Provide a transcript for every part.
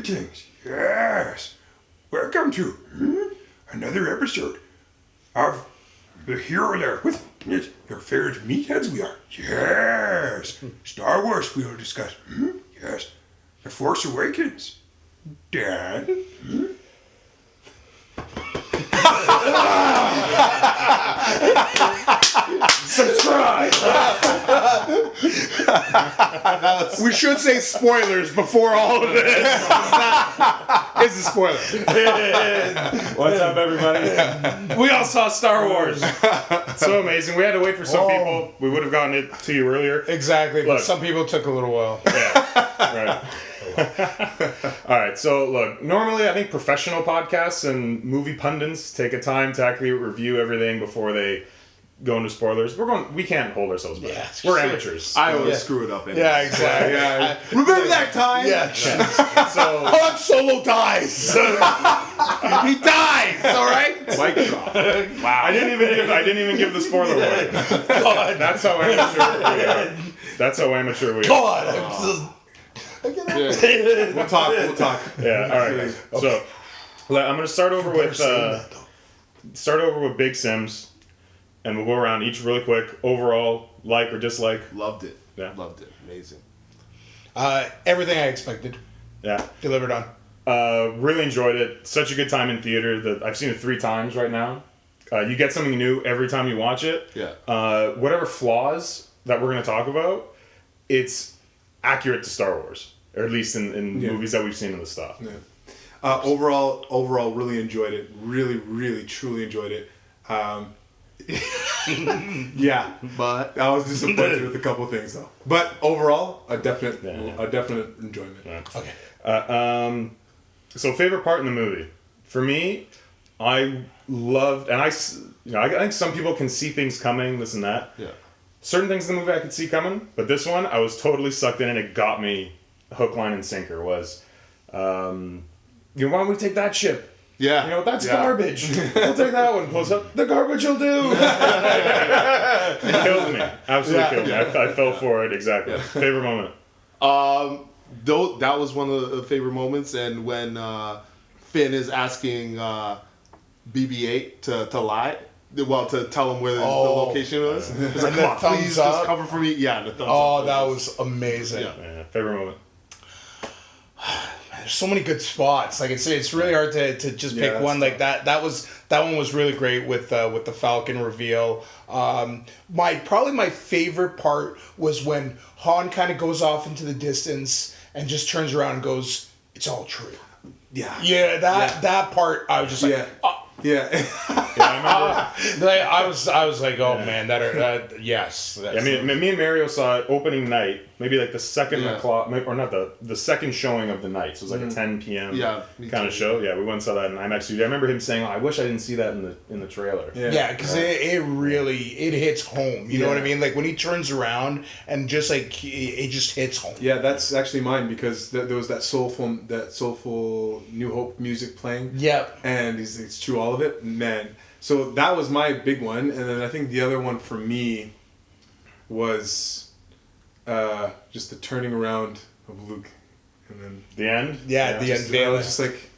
Greetings. Yes. Welcome to another episode of the Hero Lair with your favorite meatheads we are. Yes. Star Wars we will discuss. Yes. The Force Awakens. Dad. Subscribe. We should say spoilers before all of this. It's a spoiler. What's up, everybody? We all saw Star Wars. So amazing. We had to wait for some people. We would have gotten it to you earlier. Exactly, but some people took a little while. Yeah, right. All right, so look, normally I think professional podcasts and movie pundits take a time to actually review everything before they go into spoilers. We can't hold ourselves back. Yeah, we're amateurs. I always screw it up. Anyways. Yeah, exactly. Yeah. Remember that time? Yeah. So Han Solo dies. He dies. All right. Mic drop. wow. I didn't even give the spoiler warning. God. That's how amateur we are. That's how amateur we are. God. Yeah. We'll talk. Yeah. All right. Guys. So I'm gonna start over with Big Sims, and we'll go around each really quick. Overall, like or dislike. Loved it. Yeah. Loved it. Amazing. Everything I expected. Yeah. Delivered on. Really enjoyed it. Such a good time in theater. That I've seen it 3 times right now. You get something new every time you watch it. Yeah. Whatever flaws that we're gonna talk about, it's accurate to Star Wars, or at least in movies that we've seen in the stuff. Yeah. Overall, really enjoyed it. Really, truly enjoyed it. Yeah, But I was disappointed with a couple of things though. But overall, a definite enjoyment. Yeah. Okay. So favorite part in the movie, for me, I loved, and I think some people can see things coming, this and that. yeah. Certain things in the movie I could see coming, but this one I was totally sucked in, and it got me hook, line, and sinker. Was, why don't we take that ship? Yeah. That's garbage. We'll take that one. Pulls up. The garbage will do. It killed me. Absolutely killed me. I fell for it. Exactly. Favorite moment. Though that was one of the favorite moments, and when Finn is asking BB-8 to lie. Well, to tell him where the location was. It's like, And come the on, please thumbs up. just cover for me. Yeah, the thumbs up. Oh, that was amazing. Yeah. Favorite moment. There's so many good spots. Like it's really hard to just pick one. Like that one was really great with the Falcon reveal. Probably my favorite part was when Han kind of goes off into the distance and just turns around and goes, "It's all true." Yeah. That part I was just like, Yeah. I remember. I was like, oh man, yes. I mean, me and Mario saw it opening night, maybe like the second o'clock, or not the second showing of the night. So it was like a 10 p.m. kind of show. Yeah, we went and saw that in IMAX. I remember him saying, "Oh, I wish I didn't see that in the trailer." Yeah, because it really hits home. You know what I mean? Like when he turns around and just like it just hits home. Yeah, that's actually mine because there was that soulful New Hope music playing. Yep. And it's true, all of it, man. So that was my big one, and then I think the other one for me was just the turning around of Luke, and then The end. Yeah, the unveiling. I was just like,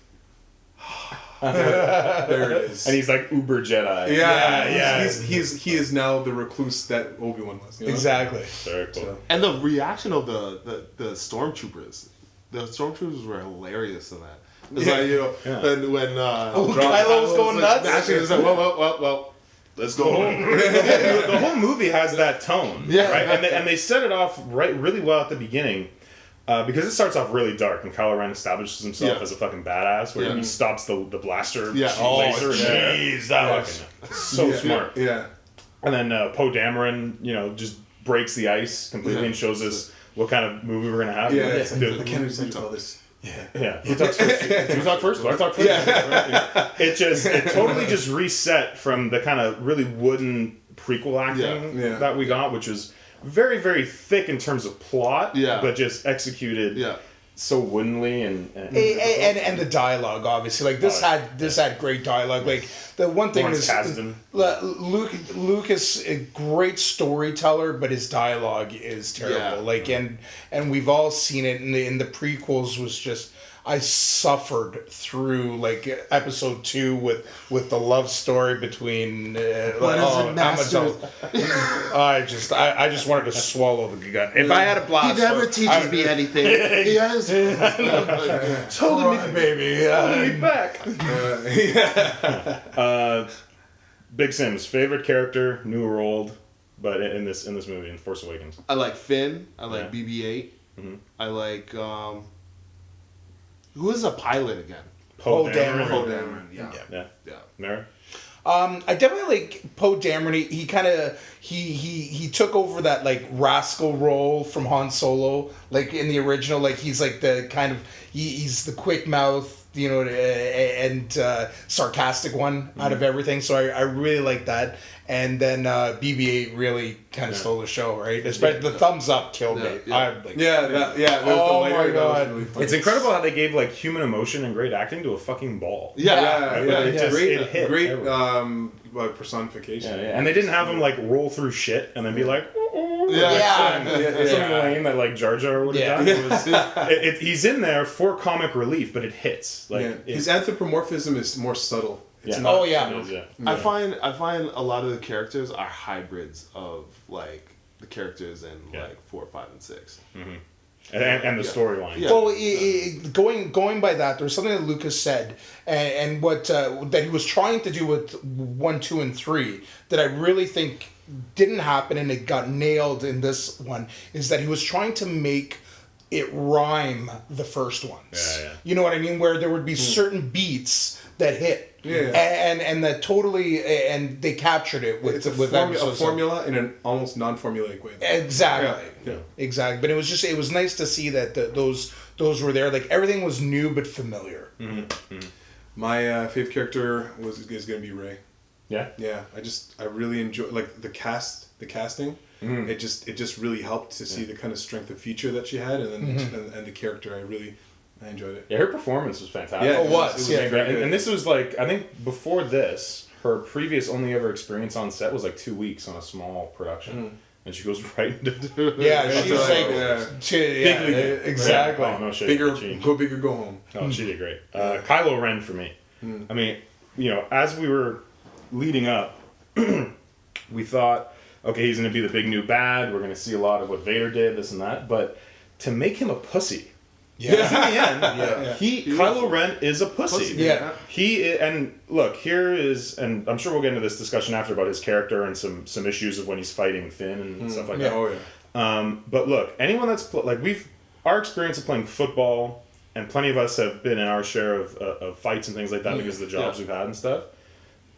there it is. And he's like uber Jedi. Yeah. He is now the recluse that Obi-Wan was. You know? Exactly. Very cool. So. And the reaction of the stormtroopers. The stormtroopers were hilarious in that. It's like, and when Kylo was going nuts. Actually, it's like, well, let's go home. The whole movie has that tone. Yeah. Right? And they set it off really well at the beginning. Because it starts off really dark, and Kylo Ren establishes himself as a fucking badass, where he stops the blaster laser. Jeez, that was so smart. Yeah. And then Poe Dameron, just breaks the ice completely and shows us what kind of movie we're gonna have. Yeah. Dude, I can't understand all this. Yeah. Who talks first? You talk first? Do I talk first? Yeah. It totally just reset from the kind of really wooden prequel acting that we got, which was very, very thick in terms of plot, but just executed so woodenly and the dialogue, obviously. Like this had great dialogue. Like the one thing Lawrence is Kasdan. Luke is a great storyteller, but his dialogue is terrible. And we've all seen it in the prequels. Was just I suffered through like episode 2 with the love story between Amidala. I just wanted to swallow the gun. If I had a blaster, he never teaches me anything. He has holding me, baby, holding me back. Big Sims, favorite character, new or old, but in this movie, in Force Awakens. I like Finn. I like BB-8. Mm-hmm. I like who is a pilot again? Poe Dameron. Poe Dameron. Yeah. Mara? I definitely like Poe Dameron. He kind of he took over that like rascal role from Han Solo. Like in the original, like he's like the kind of he's the quick mouth, you know, and sarcastic one out of everything. So I really like that. And then BB-8 really kind of stole the show, right? Especially the thumbs up killed me. Oh my God. Really funny. It's incredible how they gave like human emotion and great acting to a fucking ball. It hit great everywhere. personification. Yeah. And they didn't have him like roll through shit and then be like, something lame that like Jar Jar would have done. He's in there for comic relief, but it hits. Like his anthropomorphism is more subtle. It's Yeah. not, I find a lot of the characters are hybrids of like the characters in like 4, 5, and 6. Mm-hmm. And the storyline. Yeah. Well, going by that, there was something that Lucas said, and what that he was trying to do with 1, 2, and 3 that I really think didn't happen, and it got nailed in this one, is that he was trying to make it rhyme the first ones. Yeah. You know what I mean? Where there would be certain beats that hit. And that totally, and they captured it with it's a episodes. formula in an almost non-formulaic way. Exactly. Yeah. Exactly. But it was nice to see that those were there. Like everything was new but familiar. Mm-hmm. Mm-hmm. My favorite character is going to be Rey. Yeah. Yeah. I really enjoy like the casting. Mm-hmm. It just really helped to see the kind of strength of feature that she had, and then and the character. I enjoyed it. Yeah, her performance was fantastic. Yeah, it was And this was like, I think before this, her previous only ever experience on set was like 2 weeks on a small production. And she goes right into She's like, exactly. Oh, no shit. Go big or go home. Oh, she did great. Kylo Ren for me. I mean, as we were leading up, we thought, okay, he's going to be the big new bad. We're going to see a lot of what Vader did, this and that. But to make him a pussy. Because in the end, Kylo Ren is a pussy. Yeah. And look, here is, and I'm sure we'll get into this discussion after about his character and some issues of when he's fighting Finn and stuff like that. Oh yeah. But look, anyone that's our experience of playing football, and plenty of us have been in our share of fights and things like that because of the jobs we've had and stuff.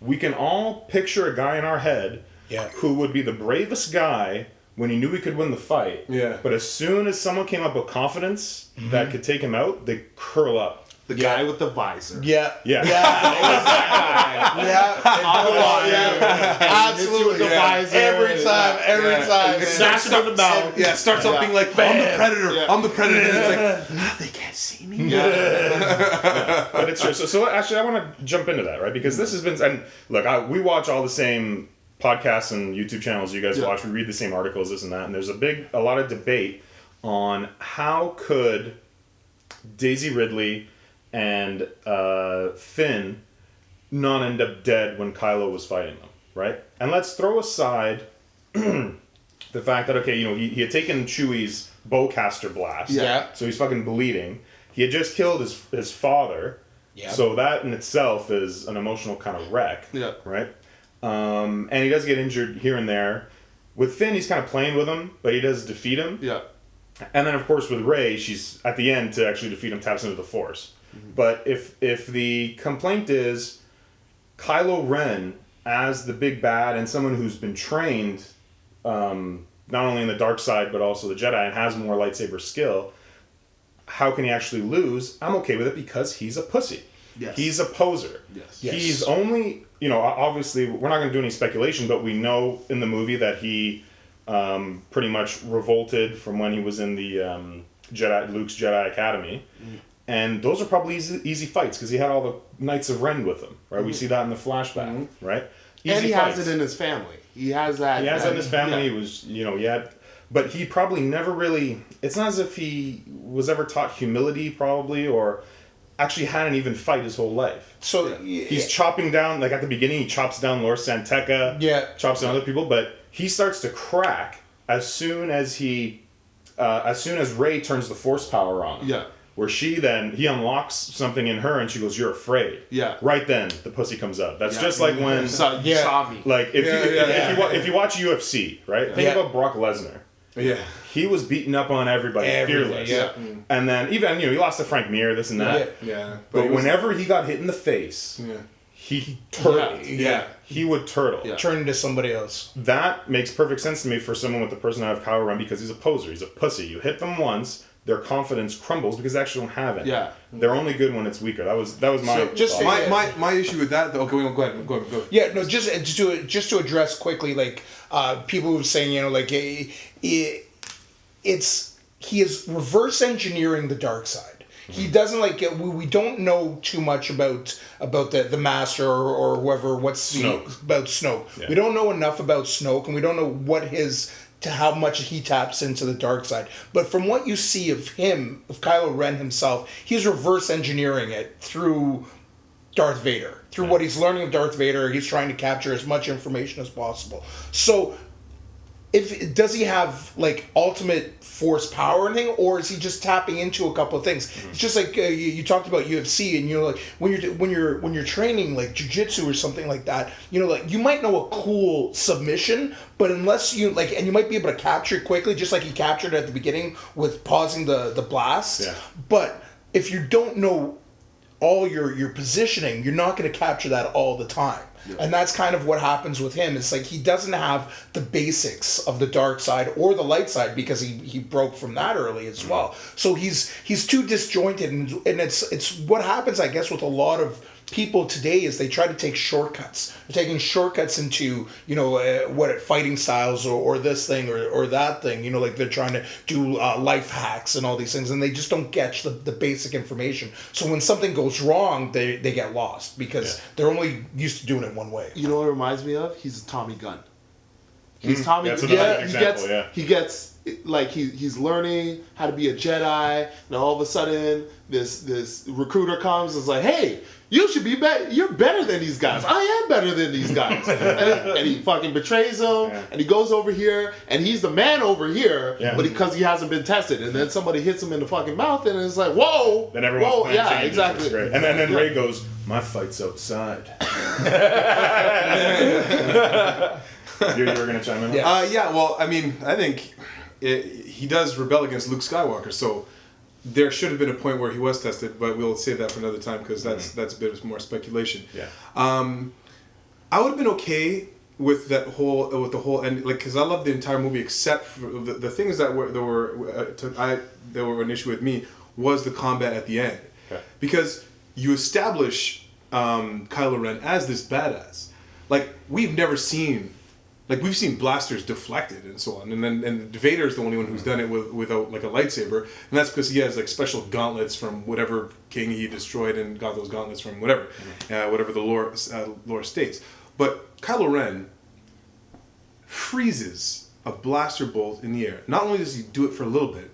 We can all picture a guy in our head who would be the bravest guy when he knew he could win the fight. Yeah. But as soon as someone came up with confidence that could take him out, they curl up. The guy with the visor. Yeah. Absolutely. The visor. Every time. Smash him in the mouth. Yeah, starts off being like, I'm the predator. Yeah. I'm the predator. And it's like, they can't see me. But it's true. So actually, I want to jump into that, right? Because this has been, and look, we watch all the same podcasts and YouTube channels you guys watch. We read the same articles, this and that, and there's a lot of debate on how could Daisy Ridley and Finn not end up dead when Kylo was fighting them, right? And let's throw aside the fact that, okay, he had taken Chewie's bowcaster blast, so he's fucking bleeding. He had just killed his father, so that in itself is an emotional kind of wreck, right? And he does get injured here and there. With Finn, he's kind of playing with him, but he does defeat him. Yeah. And then, of course, with Rey, she's at the end to actually defeat him, taps into the Force. But if the complaint is Kylo Ren as the big bad and someone who's been trained not only in the dark side but also the Jedi and has more lightsaber skill, how can he actually lose? I'm okay with it because he's a pussy. Yes. He's a poser. Yes. He's only, obviously, we're not going to do any speculation, but we know in the movie that he pretty much revolted from when he was in the Luke's Jedi Academy. And those are probably easy fights because he had all the Knights of Ren with him, right? We see that in the flashback, right? Easy and he fights. has it in his family. He has that. He has it in his family. Yeah. He was, but he probably never really. It's not as if he was ever taught humility, probably, or actually had an even fight his whole life. So he's chopping down, like at the beginning, he chops down Lord Santeca. Yeah. Chops down other people, but he starts to crack as soon as Rey turns the Force power on him. Yeah. Where he unlocks something in her and she goes, "You're afraid." Yeah. Right then, the pussy comes out. That's just like when... You saw me. Like, if you watch UFC, right? Think about Brock Lesnar. Yeah. He was beating up on everybody, fearless. Yeah. And then even, he lost to Frank Mir, this and that. Yeah. But whenever he got hit in the face, he turtled. Yeah. He would turtle. Yeah. Turn into somebody else. That makes perfect sense to me for someone with the personality of Kylo Ren because he's a poser. He's a pussy. You hit them once, their confidence crumbles because they actually don't have it. Yeah. They're only good when it's weaker. That was my just thought. My issue with that, though. Okay, go ahead. Yeah, no, just to address quickly, like people were saying, he is reverse engineering the dark side. He doesn't we don't know too much about the master or whoever. About Snoke? Yeah. We don't know enough about Snoke, and we don't know how much he taps into the dark side. But from what you see of Kylo Ren himself, he's reverse engineering it through Darth Vader. Through what he's learning of Darth Vader, he's trying to capture as much information as possible. So, does he have ultimate Force power and thing, or is he just tapping into a couple of things? It's just like you talked about UFC, and when you're training jiu-jitsu or something like that, you might know a cool submission, but unless you and you might be able to capture it quickly, just like he captured it at the beginning with pausing the blast. Yeah. But if you don't know all your positioning, you're not going to capture that all the time. Yeah. And that's kind of what happens with him. It's he doesn't have the basics of the dark side or the light side because he broke from that early as well. So he's too disjointed, and it's what happens, I guess, with a lot of people today is they try to take shortcuts. They're taking shortcuts into fighting styles or this thing or that thing. They're trying to do life hacks and all these things, and they just don't get the basic information. So when something goes wrong, they get lost because they're only used to doing it one way. You know what it reminds me of? He's a Tommy Gunn. He's Tommy Gunn. He gets he's learning how to be a Jedi, and all of a sudden this recruiter comes and is like, "Hey, you should be better. You're better than these guys. I am better than these guys." and he fucking betrays them, and he goes over here, and he's the man over here, but because he hasn't been tested, and then somebody hits him in the fucking mouth, and it's like, whoa, then everyone's yeah, changes. exactly. Great. And then Rey goes, "My fight's outside." You were going to chime in? Yeah. Well, I mean, I think he does rebel against Luke Skywalker, so there should have been a point where he was tested, but we'll save that for another time because that's a bit more speculation. Yeah. I would have been okay with the whole end, because I love the entire movie except for the things that were an issue with me was the combat at the end, because you establish Kylo Ren as this badass. We've never seen. We've seen blasters deflected and so on, and Vader's the only one who's done it without a lightsaber, and that's because he has special gauntlets from whatever king he destroyed and got those gauntlets from whatever the lore states. But Kylo Ren freezes a blaster bolt in the air. Not only does he do it for a little bit,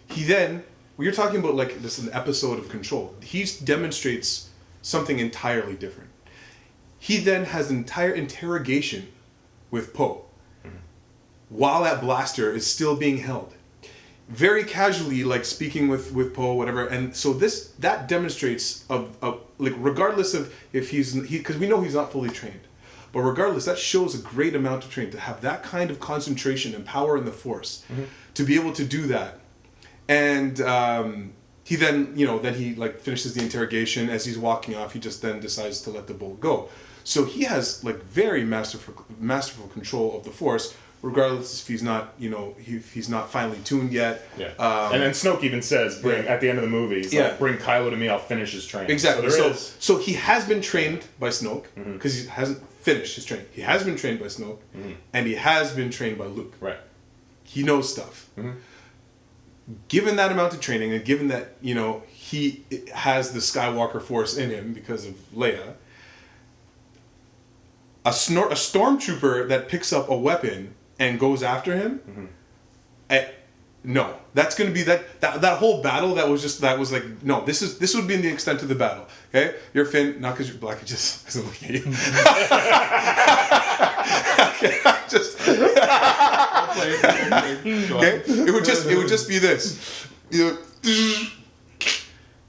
he then, when you're talking about this an episode of control, he demonstrates something entirely different. He then has an entire interrogation with Poe, while that blaster is still being held, very casually, speaking with Poe, whatever. And so that demonstrates regardless of if because we know he's not fully trained, but regardless, that shows a great amount of training to have that kind of concentration and power in the Force, to be able to do that. And he then he finishes the interrogation. As he's walking off, he just then decides to let the bolt go. So he has very masterful control of the Force, regardless if he's not he's not finely tuned yet. Yeah. And then Snoke even says, at the end of the movie, he's bring Kylo to me, I'll finish his training. Exactly. So he has been trained by Snoke because he hasn't finished his training. He has been trained by Snoke, and he has been trained by Luke. Right. He knows stuff. given that amount of training and given that, you know, he has the Skywalker Force in him because of Leia, a stormtrooper that picks up a weapon and goes after him, no, that's going to be that whole battle that was like, no, this would be the extent of the battle. Okay, you're Finn, not because you're black, it's just because I'm looking at you. Okay, it would just be this.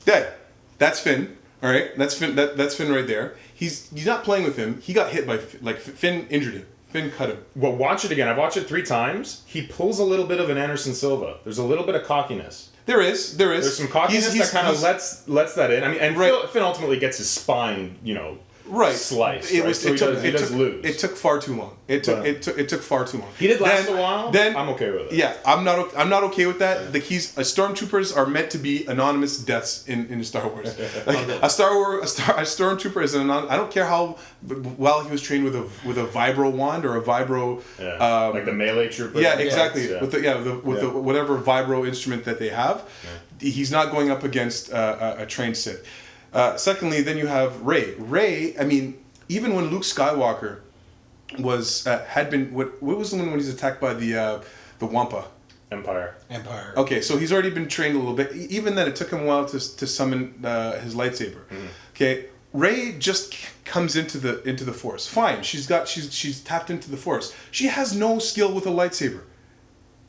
Dead. That's Finn. All right, that's Finn. That's Finn right there. He's not playing with him. He got hit by, like, Finn injured him. Finn cut him. Well, watch it again. I've watched it 3 times. He pulls a little bit of an Anderson Silva. There's a little bit of cockiness. There is. There's some cockiness that kind of lets that in. I mean, and Finn ultimately gets his spine, you know, sliced. He does lose. It took far too long. It took far too long. He did last a while. Then I'm okay with it. Yeah, I'm not okay with that. The stormtroopers are meant to be anonymous deaths in Star Wars. Like, a stormtrooper is I don't care how well he was trained with a vibro wand or a vibro. Yeah. Like the melee trooper. Yeah, exactly. Yeah. With the whatever vibro instrument that they have, he's not going up against a trained Sith. Secondly, then you have Rey. Rey, I mean, even when Luke Skywalker was had been what was the one when he's attacked by the Wampa? Empire. Okay, so he's already been trained a little bit. Even then, it took him a while to summon his lightsaber. Okay, Rey just comes into the Force. Fine, she's tapped into the Force. She has no skill with a lightsaber.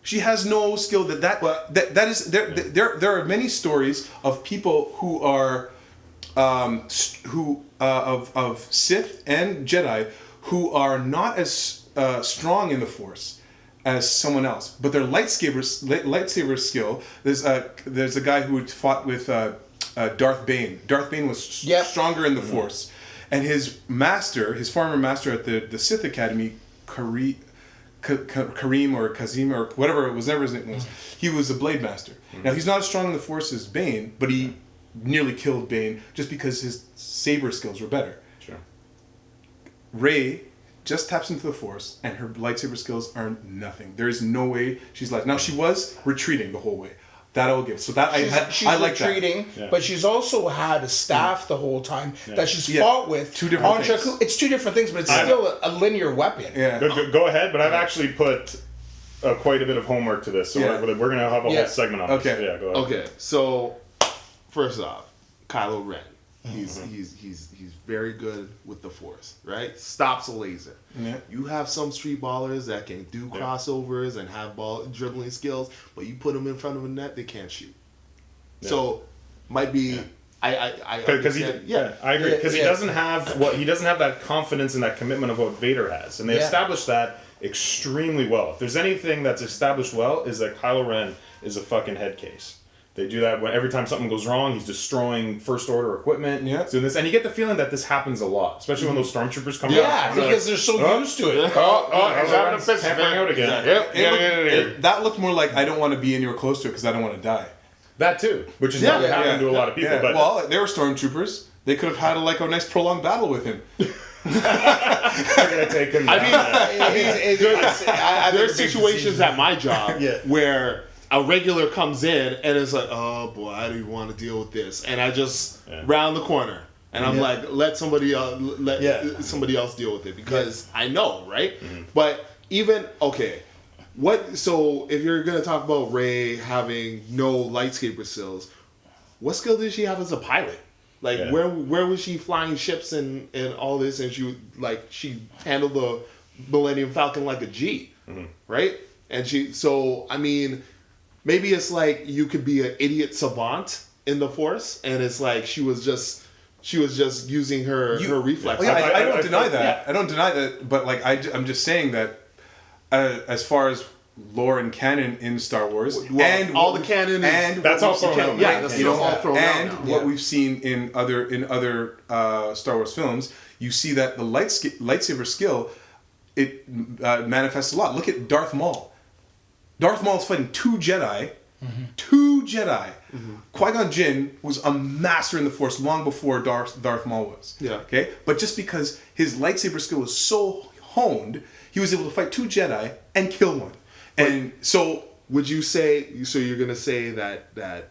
She has no skill that is there are many stories of people who are of Sith and Jedi who are not as strong in the Force as someone else, but their lightsaber skill. There's a guy who fought with Darth Bane. Darth Bane was stronger in the Force, and his former master at the Sith Academy, Kareem or Kazim or whatever his name was, he was a blade master. Now he's not as strong in the Force as Bane, but he nearly killed Bane just because his saber skills were better. Sure. Rey just taps into the Force and her lightsaber skills are nothing. There is no way she's like. Now she was retreating the whole way. That I will give. So that she's I like retreating, that. but she's also had a staff the whole time that she's fought with. Two different things. Jakku. It's 2 different things, but it's still a linear weapon. Yeah. Go ahead, but I've actually put quite a bit of homework to this, so we're going to have a whole segment on this. Yeah, go ahead. Okay, so first off, Kylo Ren. He's very good with the Force, right? Stops a laser. Yeah. You have some street ballers that can do crossovers and have ball dribbling skills, but you put them in front of a net, they can't shoot. Yeah. So might be I because I agree because he doesn't have that confidence and that commitment of what Vader has, and they established that extremely well. If there's anything that's established well, is that Kylo Ren is a fucking head case. They do that every time something goes wrong. He's destroying First Order equipment. Yeah. Doing this, and you get the feeling that this happens a lot, especially when those stormtroopers come out. Yeah, because they're so used to it. He's having a fist tampering out again. That looked more like I don't want to be anywhere close to it because I don't want to die. That too, which is what happened to a lot of people. Yeah. But well, they were stormtroopers. They could have had a nice prolonged battle with him. they're gonna take him. There's situations at my job where a regular comes in and it's like, oh boy, I don't even want to deal with this, and I just round the corner and I'm like, let somebody else deal with it because I know, right? Mm-hmm. But even so if you're gonna talk about Rey having no lightsaber skills, what skill did she have as a pilot? Like where was she flying ships and all this, and she handled the Millennium Falcon like a G, right? And maybe it's like you could be an idiot savant in the Force, and it's like she was just using her reflexes. Yeah, I don't deny that. Yeah. I don't deny that, but I'm just saying that as far as lore and canon in Star Wars, and all the canon, and that's all thrown out. Yeah, that's all thrown out. And what we've seen in other Star Wars films, you see that the lightsaber skill it manifests a lot. Look at Darth Maul. Darth Maul is fighting 2 Jedi. Mm-hmm. Qui-Gon Jinn was a master in the Force long before Darth Maul was. Yeah. Okay? But just because his lightsaber skill was so honed, he was able to fight 2 Jedi and kill one. And so would you say? So you're gonna say that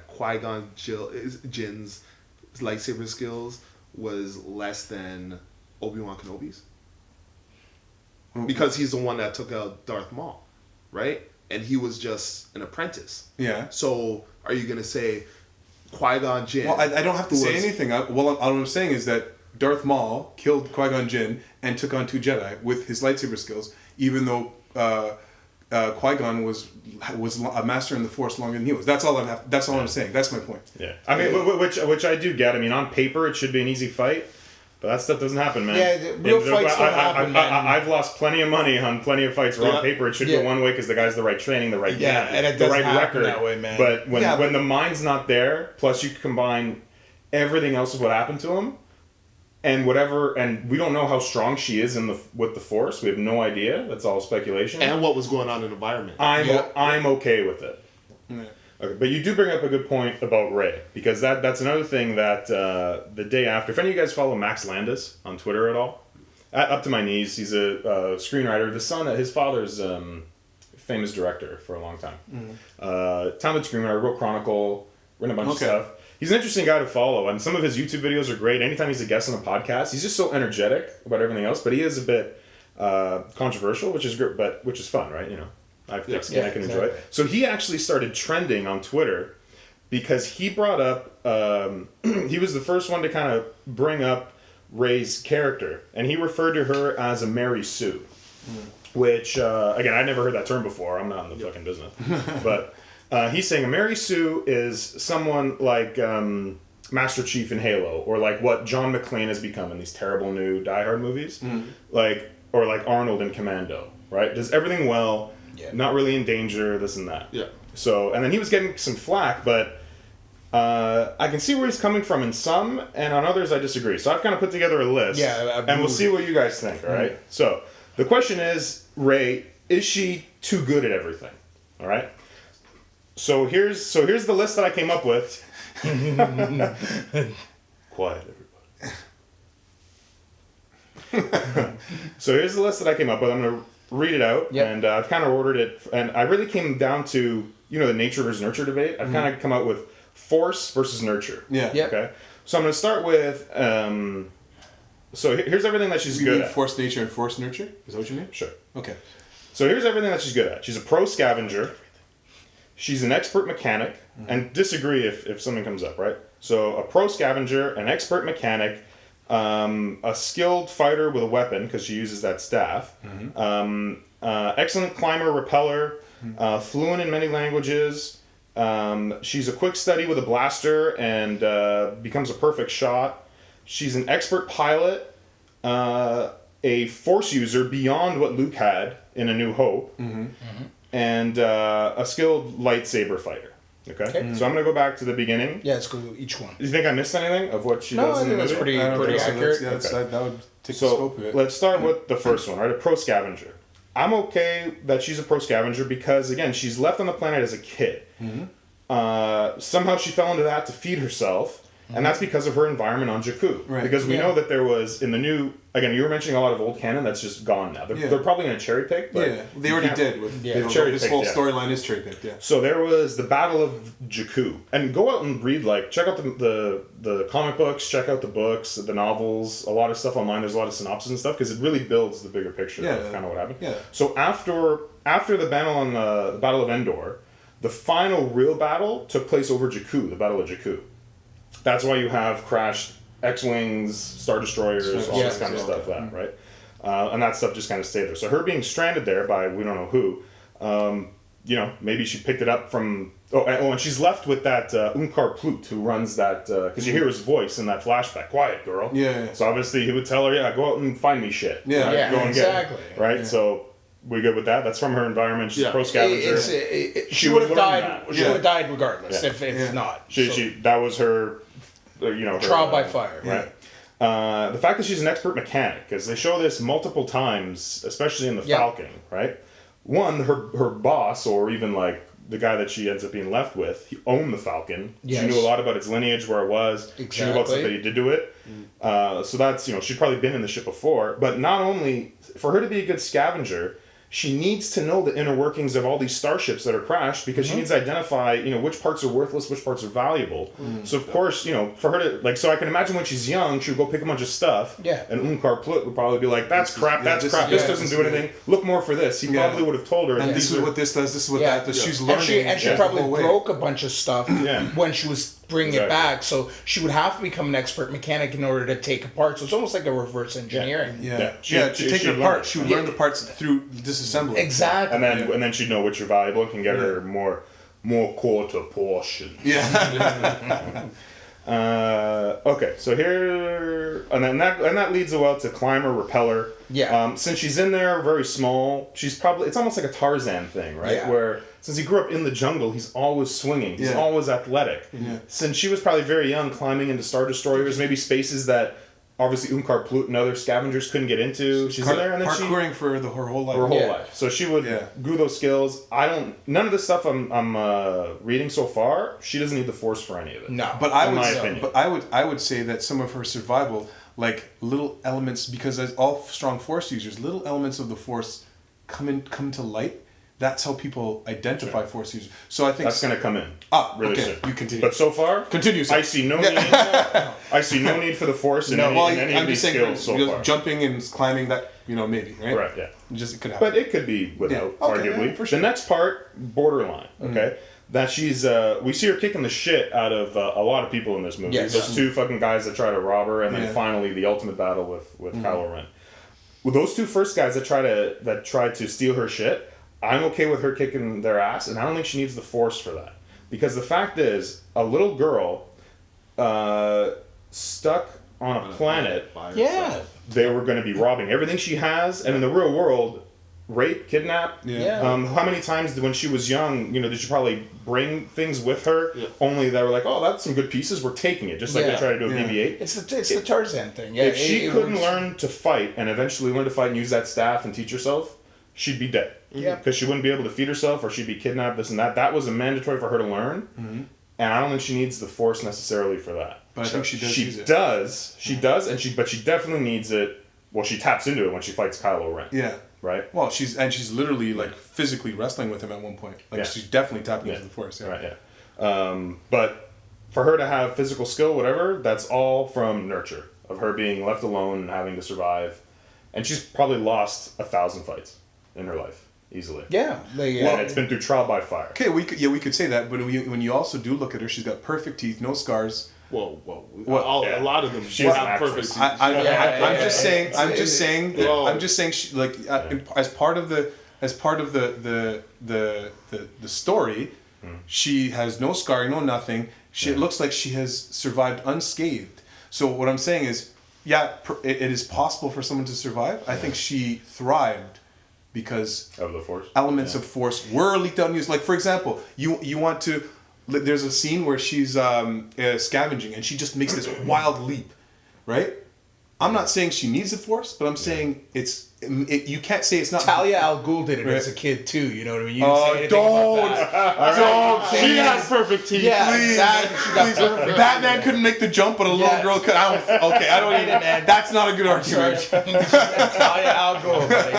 Qui-Gon Jinn's lightsaber skills was less than Obi-Wan Kenobi's? Because he's the one that took out Darth Maul, right? And he was just an apprentice. Yeah. So are you gonna say Qui-Gon Jinn? Well, I don't have to say anything. All I'm saying is that Darth Maul killed Qui-Gon Jinn and took on 2 Jedi with his lightsaber skills, even though Qui-Gon was a master in the Force longer than he was. That's all I'm saying. That's my point. Yeah. I mean, which I do get. I mean, on paper it should be an easy fight. But that stuff doesn't happen, man. Yeah, real fights don't happen, man. I've lost plenty of money on plenty of fights where on paper it should go one way because the guy's the right training, the right and it the doesn't right happen record. that way, man. But when the mind's not there, plus you combine everything else with what happened to him, and we don't know how strong she is with the Force. We have no idea. That's all speculation. And what was going on in the environment. I'm okay with it. Yeah. Okay, but you do bring up a good point about Rey, because that's another thing that the day after, if any of you guys follow Max Landis on Twitter at all, up to my knees, he's a screenwriter. The son, his father's famous director for a long time. Talented screenwriter, wrote Chronicle, written a bunch of stuff. He's an interesting guy to follow, and some of his YouTube videos are great. Anytime he's a guest on a podcast, he's just so energetic about everything else, but he is a bit controversial, which is good, but which is fun, right? You know. I can enjoy it. So he actually started trending on Twitter because he brought up, he was the first one to kind of bring up Rey's character, and he referred to her as a Mary Sue, which, again, I'd never heard that term before. I'm not in the fucking business. But he's saying a Mary Sue is someone like Master Chief in Halo, or like what John McClane has become in these terrible new Die Hard movies, or like Arnold in Commando, right? Does everything well. Yeah. Not really in danger, this and that. Yeah. So, and then he was getting some flack, but I can see where he's coming from in some, and on others I disagree. So I've kind of put together a list, and we'll see what you guys think, all right? So the question is, Rey, is she too good at everything? All right? So here's the list that I came up with. Quiet, everybody. So here's the list that I came up with. I'm going to read it out, and I've kind of ordered it, and I really came down to, the nature versus nurture debate. I've kind of come out with force versus nurture. Yeah. Okay. So I'm going to start with, so here's everything that she's good at. Force nature and force nurture? Is that what you mean? Sure. Okay. So here's everything that she's good at. She's a pro scavenger. She's an expert mechanic, and disagree if something comes up, right? So a pro scavenger, an expert mechanic, a skilled fighter with a weapon because she uses that staff. Excellent climber, repeller, fluent in many languages. She's a quick study with a blaster and becomes a perfect shot. She's an expert pilot, a force user beyond what Luke had in A New Hope, and a skilled lightsaber fighter. Okay. So I'm going to go back to the beginning. Yeah, let's go each one. Do you think I missed anything of what she does in the movie? That's pretty accurate. That would take the scope of it. Let's start with the first one, right? A pro scavenger. I'm okay that she's a pro scavenger because, again, she's left on the planet as a kid. Somehow she fell into that to feed herself, and that's because of her environment on Jakku. Right. Because we know that there was, in the new... Again, you were mentioning a lot of old canon that's just gone now. They're probably going to cherry pick, but... they already did. This whole storyline is cherry picked, So there was the Battle of Jakku. And go out and read, check out the comic books, check out the books, the novels, a lot of stuff online. There's a lot of synopsis and stuff, because it really builds the bigger picture of kind of what happened. Yeah. So after the battle on the Battle of Endor, the final real battle took place over Jakku, the Battle of Jakku. That's why you have crashed X-Wings, Star Destroyers, all this kind of stuff, right? And that stuff just kind of stayed there. So her being stranded there by we don't know who, maybe she picked it up from... and she's left with that Unkar Plut, who runs that... Because you hear his voice in that flashback, quiet, girl. Yeah. So obviously he would tell her, go out and find me shit. Yeah, right? Go and exactly. Get it, right? Yeah. So we good with that? That's from her environment. She's a pro scavenger. She would have died. She would have died regardless, if not. That was her... trial by fire, right? The fact that she's an expert mechanic, because they show this multiple times, especially in the Falcon, right? One, her boss, or even the guy that she ends up being left with, he owned the Falcon. Yes. She knew a lot about its lineage, where it was. Exactly. She knew about stuff that he did to it. So that's, she'd probably been in the ship before. But not only, for her to be a good scavenger, she needs to know the inner workings of all these starships that are crashed because she needs to identify, which parts are worthless, which parts are valuable. So of course, for her to so I can imagine when she's young, she would go pick a bunch of stuff. Yeah. And Unkar Plutt would probably be like, "That's crap. That's crap. This doesn't do anything. Look more for this." He probably would have told her. And this is what this does. This is what that does. She's learning. And she probably broke a bunch of stuff when she was bringing it back. So she would have to become an expert mechanic in order to take apart. So it's almost like a reverse engineering. To take it apart, she would learn the parts through disassembly. Exactly. And then she'd know which are valuable and can get her more quarter portion. Yeah. Okay, so here and that leads well to climber, repeller. Yeah. Since she's in there very small, it's almost like a Tarzan thing, right? Yeah. Where since he grew up in the jungle, he's always swinging. He's always athletic. Yeah. Since she was probably very young, climbing into Star Destroyers, maybe spaces that obviously Unkar Plutt and other scavengers couldn't get into. She's in there, and then parkouring for her whole life. Her whole life. So she would grew those skills. None of the stuff I'm reading so far. She doesn't need the Force for any of it. No, but I would say that some of her survival, like little elements, because as all strong Force users, little elements of the Force come to light. That's how people identify Force users. So I think that's going to come in. Really soon. You continue. But so far, continue. I see no need. I see no need for the Force in any of these skills so far. Jumping and climbing, that maybe, right? Right. Yeah. It could happen. But it could be without, arguably. For sure. The next part, borderline. Okay. That she's we see her kicking the shit out of a lot of people in this movie. Yes. Those two fucking guys that try to rob her, and then finally the ultimate battle with Kylo Ren. With those two first guys that tried to steal her shit, I'm okay with her kicking their ass, and I don't think she needs the Force for that. Because the fact is, a little girl stuck on a planet, they were going to be robbing everything she has, and in the real world, rape, kidnap. How many times when she was young, did she probably bring things with her? Only they were like, "Oh, that's some good pieces. We're taking it," just like they try to do a BB-8. It's the Tarzan thing. If she couldn't learn to fight and eventually learn to fight and use that staff and teach herself, she'd be dead. Yeah. Because she wouldn't be able to feed herself, or she'd be kidnapped. This and that. That was a mandatory for her to learn, and I don't think she needs the Force necessarily for that. But I think she does use it. She does, but she definitely needs it. Well, she taps into it when she fights Kylo Ren. Yeah. Right. Well, she's literally like physically wrestling with him at one point. Like she's definitely tapping into the Force. Yeah. Right. Yeah. But for her to have physical skill, whatever, that's all from nurture of her being left alone and having to survive, and she's probably lost 1,000 fights in her life easily. Yeah. And it's been through trial by fire. Okay, we could say that, but when you also do look at her, she's got perfect teeth, no scars. Whoa. A lot of them. She's not perfect. I'm just saying. She, like as part of the story, she has no scarring, no nothing. It looks like she has survived unscathed. So what I'm saying is, it is possible for someone to survive. I think she thrived because of the Force. Elements of Force were leaked out and used. Like for example, you want to. There's a scene where she's scavenging and she just makes this wild leap, right? I'm not saying she needs the Force, but I'm saying you can't say it's not. Talia al Ghul did it as a kid too. You know what I mean? You didn't say don't. She has perfect teeth. Yeah, please, exactly. She got perfect. Batman couldn't make the jump, but a little girl could. I don't need it. That's not a good argument. Talia al Ghul, buddy.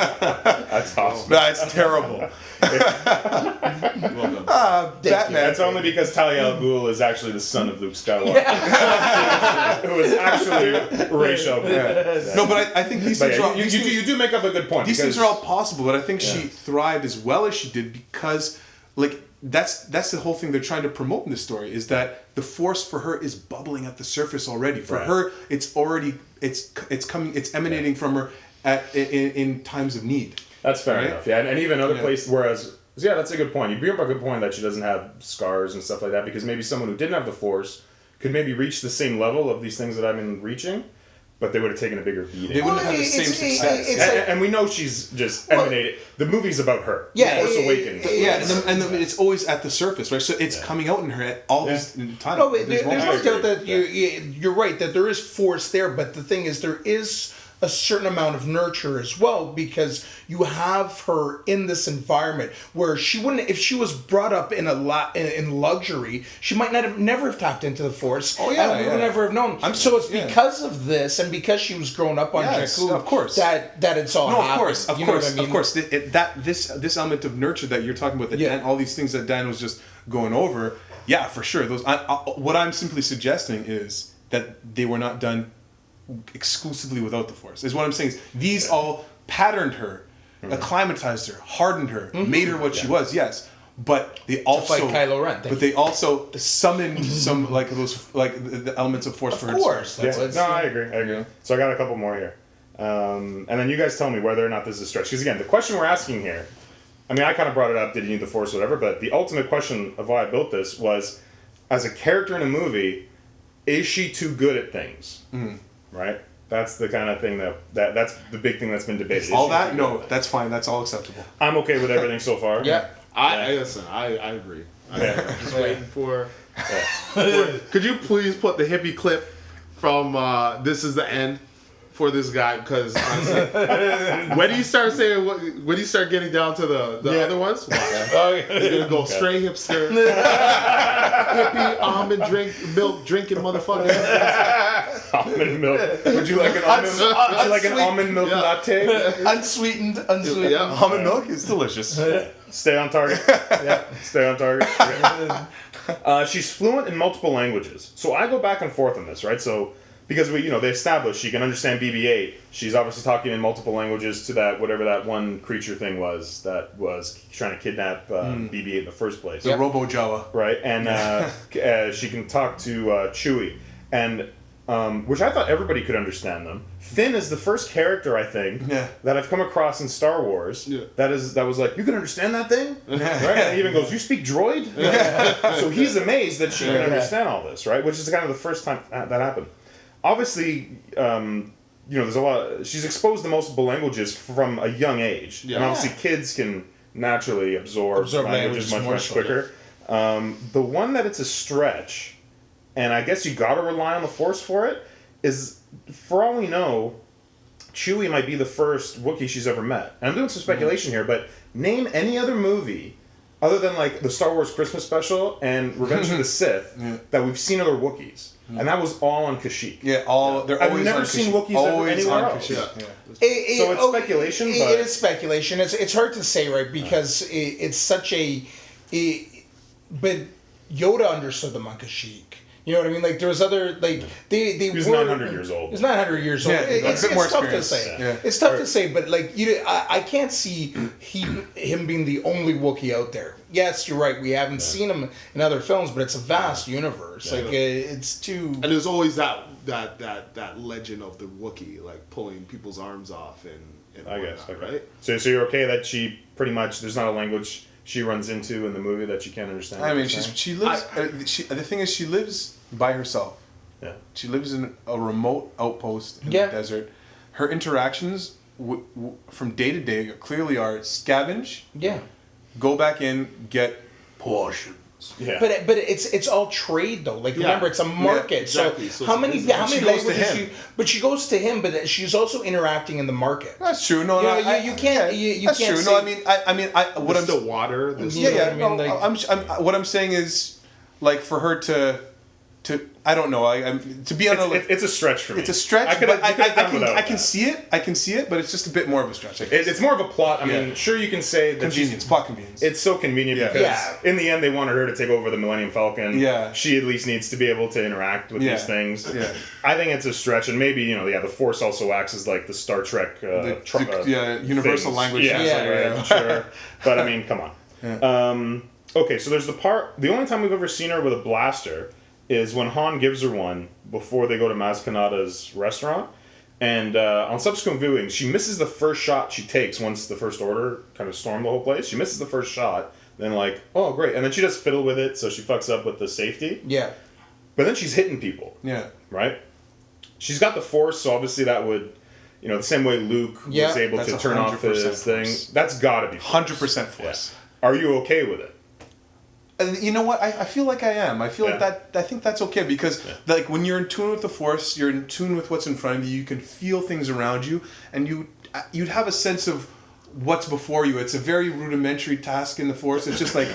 That's awesome. That's terrible. Batman. That's only because Talia al Ghul is actually the son of Luke Skywalker. Who is actually Rachel. No, but I think these things are all, you do make up a good point. These things are all possible, but I think she thrived as well as she did because, like, that's the whole thing they're trying to promote in this story is that the Force for her is bubbling at the surface already. For her, it's already it's emanating from her in times of need. That's fair enough. Yeah, and even other places. Whereas, that's a good point. You bring up a good point that she doesn't have scars and stuff like that because maybe someone who didn't have the Force could maybe reach the same level of these things that I've been reaching, but they would have taken a bigger beating. They wouldn't have the same success. And we know she's just emanated. The movie's about her. Yeah, Force Awakens. And it's always at the surface, right? So it's coming out in her at all these times. No, but there's no doubt that you're right that there is Force there, but the thing is there is a certain amount of nurture as well, because you have her in this environment where she wouldn't, if she was brought up in in luxury, she might never have tapped into the Force. Oh yeah, and we would never have known. So it's because of this, and because she was grown up on Jakku, of course, that it's all happened. Of course. This element of nurture that you're talking about, and all these things that Dan was just going over, yeah, for sure. What I'm simply suggesting is that they were not done exclusively without the Force. Is what I'm saying. Is these all patterned her, acclimatized her, hardened her, made her what she was. Yes, but they also fight Kylo Ren. But they also summoned some the elements of Force for her. Of course. No, I agree. So I got a couple more here, and then you guys tell me whether or not this is a stretch. Because again, the question we're asking here, I mean, I kind of brought it up. Did you need the Force, whatever? But the ultimate question of why I built this was, as a character in a movie, is she too good at things? Right? That's the kind of thing that's the big thing that's been debated. All that? No, that's fine. That's all acceptable. I'm okay with everything so far. Yeah. I listen, I agree. I'm just waiting for... Could you please put the hippie clip from This Is the End for this guy? Because honestly, when you start saying, when you start getting down to the other ones, it's going to go straight hipster. Hippie, almond milk drinking motherfucker. Almond milk. Would you like an almond milk latte? Unsweetened. Yeah. Almond milk is delicious. Stay on target. Stay on target. She's fluent in multiple languages. So I go back and forth on this, right? So because they established she can understand BB-8. She's obviously talking in multiple languages to that whatever that one creature thing was that was trying to kidnap BB-8 in the first place. The Robo Jawa. Right, and she can talk to Chewie, and which I thought everybody could understand them. Finn is the first character, I think, that I've come across in Star Wars that was like, you can understand that thing? Right? And he even goes, you speak droid? So he's amazed that she can understand all this, right? Which is kind of the first time that happened. Obviously, there's a lot. She's exposed to multiple languages from a young age, and obviously kids can naturally absorb languages much quicker. The one that it's a stretch, and I guess you got to rely on the Force for it, is, for all we know, Chewie might be the first Wookiee she's ever met. And I'm doing some speculation here, but name any other movie other than like the Star Wars Christmas special and Revenge of the Sith that we've seen other Wookiees. And that was all on Kashyyyk. I've never seen Wookiees ever anywhere else. So it's speculation, but... It is speculation. It's hard to say, right? Because it's such a... but Yoda understood them on Kashyyyk. You know what I mean? Like, there was other... Like, he was 900 years old. He was 900 years old. Yeah, it's tough to say. Yeah. It's tough to say, but, like, I can't see him being the only Wookiee out there. Yes, you're right. We haven't seen him in other films, but it's a vast universe. Like, it's too... And there's always that legend of the Wookiee, like, pulling people's arms off and I guess, okay. Right? So you're okay that she pretty much... There's not a language she runs into in the movie that she can't understand? I mean, she lives... the thing is, she lives by herself. Yeah. She lives in a remote outpost in the desert. Her interactions from day to day clearly are scavenge. Yeah. Go back in, get portions. Yeah. But it's all trade though. Like remember, it's a market. Yeah, exactly. So how many languages? But she goes to him. But she's also interacting in the market. That's true. No, you can't. That's can't true. say, No, what I'm the water. What I'm saying is, like, for her to I don't know. To be on it's a stretch for me. It's a stretch. I can see it. I can see it, but it's just a bit more of a stretch. It's more of a plot. I mean, sure you can say that plot convenience. It's so convenient because in the end they wanted her to take over the Millennium Falcon. Yeah. She at least needs to be able to interact with these things. Yeah. I think it's a stretch, and maybe the Force also acts as like the Star Trek universal things. language. Sure. But I mean, come on. Yeah. Okay, so there's the only time we've ever seen her with a blaster is when Han gives her one before they go to Maz Kanata's restaurant. And on subsequent viewings, she misses the first shot she takes once the First Order kind of storm the whole place. She misses the first shot, then like, oh, great. And then she does fiddle with it, so she fucks up with the safety. Yeah. But then she's hitting people. Yeah. Right? She's got the Force, so obviously that would, the same way Luke was able to turn off his thing. That's got to be Force. 100% Force. Yeah. Are you okay with it? You know what? I feel like I am. I feel like that. I think that's okay because like when you're in tune with the Force, you're in tune with what's in front of you. You can feel things around you, and you'd have a sense of what's before you. It's a very rudimentary task in the Force. It's just like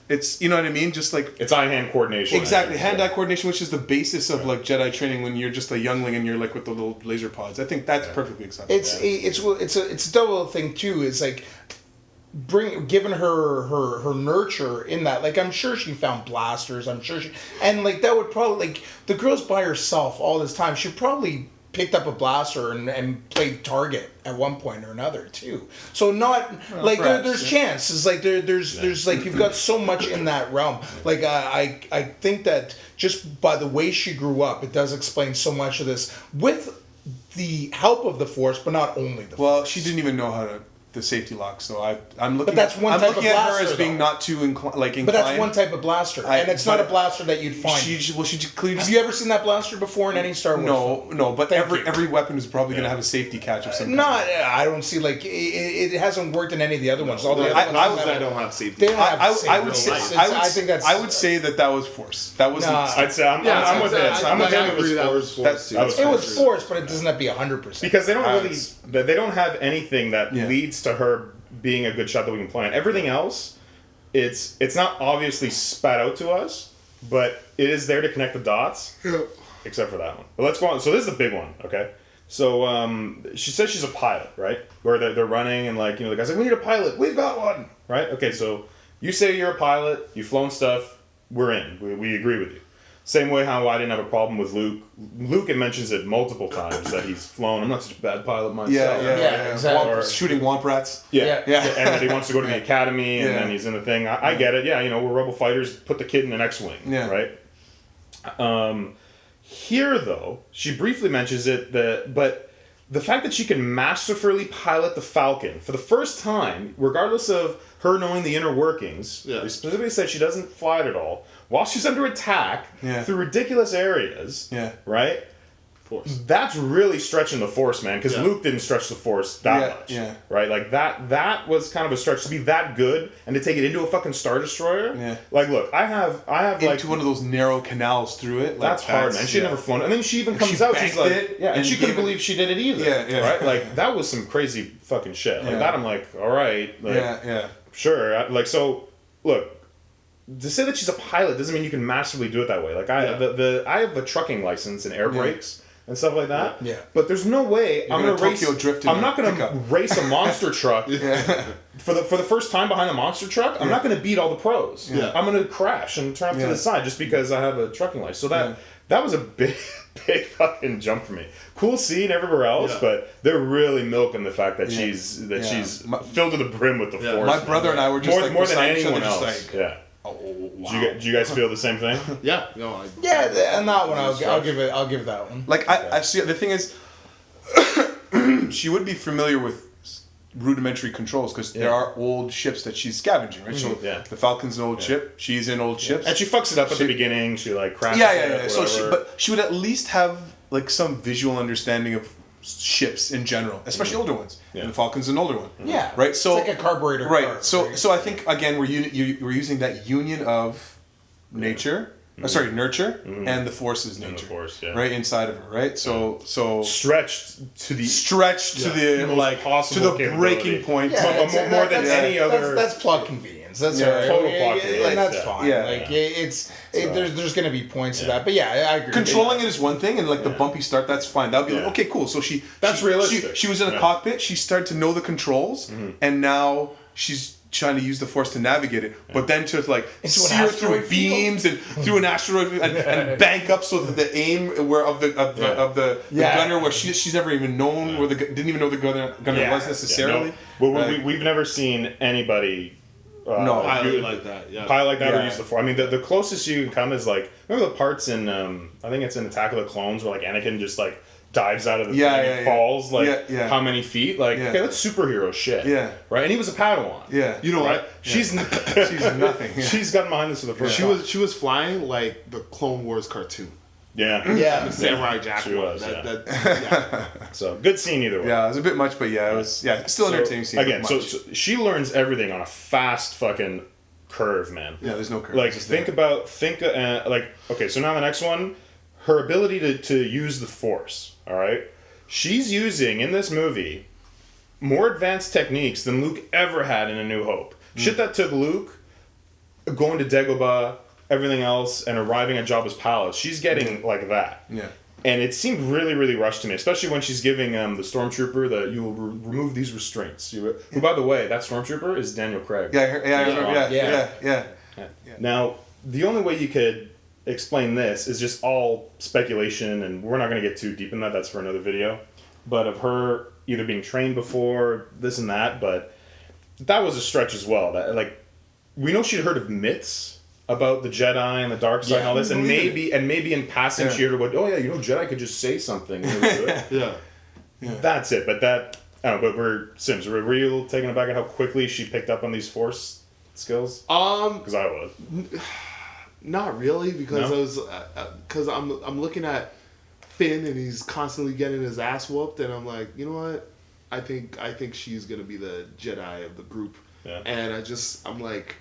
it's you know what I mean. Just like it's eye-hand coordination. Exactly, hand-eye coordination, which is the basis of like Jedi training when you're just a youngling and you're like with the little laser pods. I think that's perfectly acceptable. It's a double thing too. It's like. Given her nurture in that, like I'm sure she found blasters. I'm sure and like that would probably like the girl's by herself all this time. She probably picked up a blaster and played target at one point or another too. So like there's chances. Like there's like you've got so much in that realm. Like I think that just by the way she grew up, it does explain so much of this with the help of the Force, but not only the Force. Well, she didn't even know how to. The safety lock, so I'm looking. But that's one I'm type looking of at blaster, her as being not too inclined. But that's one type of blaster, and it's not a blaster that you'd find. Have you ever seen that blaster before in any Star Wars? No. But every weapon is probably going to have a safety catch of some kind. I don't see like it hasn't worked in any of the other ones. All the other ones I don't have safety. They don't have safety. I would say that was Force. That was. I'd say I'm with it. I'm with him. It was Force. It was Force, but it doesn't have to be 100%. Because they don't have anything that leads to her being a good shot that we can plan. Everything else, it's not obviously spat out to us, but it is there to connect the dots. Yeah. Except for that one. But let's go on. So this is the big one, okay? So she says she's a pilot, right? Where they're running and like, you know, the guy's like, we need a pilot. We've got one, right? Okay, so you say you're a pilot, you've flown stuff, we're in. We agree with you. Same way how I didn't have a problem with Luke. Luke mentions it multiple times that he's flown. I'm not such a bad pilot myself. Yeah, exactly. Or shooting womp rats. Yeah. And that he wants to go to the academy, and then he's in the thing. I get it. Yeah, you know, we're rebel fighters. Put the kid in an X-wing, right? Here, though, she briefly mentions it, but the fact that she can masterfully pilot the Falcon for the first time, regardless of her knowing the inner workings, they specifically said she doesn't fly it at all, while she's under attack through ridiculous areas, right? Force. That's really stretching the Force, man, because Luke didn't stretch the Force that much, right? Like, that was kind of a stretch to be that good and to take it into a fucking Star Destroyer. Yeah. Like, look, I have into like... one of those narrow canals through it. Like, that's hard, man. She'd never flown it. And then she even comes out, she's like... and she couldn't believe she did it either. Right? Like, that was some crazy fucking shit. Like, that I'm like, all right. Like, sure. Like, so, look... To say that she's a pilot doesn't mean you can massively do it that way. Like I have a trucking license and air brakes and stuff like that. Yeah. But there's no way I'm gonna race. I'm not gonna race a monster truck for the first time behind a monster truck. I'm not gonna beat all the pros. Yeah. I'm gonna crash and turn off to the side just because I have a trucking license. So that was a big fucking jump for me. Cool scene everywhere else, but they're really milking the fact that she's filled to the brim with the Force. My brother and I were just more than anyone else. Oh, wow. Do you guys feel the same thing? And that one I'll give that one. Like I see. The thing is, she would be familiar with rudimentary controls because there are old ships that she's scavenging, right? So the Falcon's an old ship. She's in old ships, and she fucks it up at the beginning. She like crashes. So she would at least have like some visual understanding of ships in general, especially older ones. And the Falcon's an older one. Yeah. Right. So it's like a carburetor. Right. Car, so I think again we're using that union of nature. Nurture and the Force's nature. And the Force, right inside of her. Right. So stretched to the like possible to the breaking point. More than any other. That's plot convenience. That's total plot convenience. And that's fine. Like there's going to be points to that. But I agree. Controlling it is one thing, and like the bumpy start, that's fine. That'd be like, okay, cool. So that's realistic. She was in a cockpit. She started to know the controls, and now she's trying to use the Force to navigate it, but then to like sear through beams and through an asteroid and bank up so that the aim of the gunner, where she's never even known where didn't even know the gunner was necessarily. Well, we've never seen anybody. Pilot like that. Pilot like that or use the Force. I mean, the closest you can come is like remember the parts in I think it's in Attack of the Clones where like Anakin just like dives out of the thing and falls how many feet? Like okay, that's superhero shit. Yeah. Right? And he was a Padawan. Yeah. You know right? She's nothing. She's gotten behind this for the first time. She was flying like the Clone Wars cartoon. Yeah. Samurai Jack. She was. So good scene either way. Yeah, it was a bit much, but it was still entertaining scene. Again, so she learns everything on a fast fucking curve, man. Yeah, there's no curve. Like, okay, so now the next one, her ability to use the Force, all right? She's using, in this movie, more advanced techniques than Luke ever had in A New Hope. Shit that took Luke going to Dagobah, everything else, and arriving at Jabba's palace. She's getting like that. Yeah. And it seemed really, really rushed to me, especially when she's giving the stormtrooper that you will remove these restraints. Who, by the way, that stormtrooper is Daniel Craig. I remember. Yeah. Now, the only way you could explain this is just all speculation, and we're not going to get too deep in that. That's for another video. But of her either being trained before, this and that, but that was a stretch as well. That, like, we know she'd heard of myths about the Jedi and the dark side and all this, and maybe in passing she heard about, Jedi could just say something. And it was good. Yeah. That's it. But that, I don't know, but were you a little taken aback at how quickly she picked up on these Force skills? Because I was. Not really, because I'm looking at Finn and he's constantly getting his ass whooped, and I'm like, you know what? I think she's gonna be the Jedi of the group, and I'm like,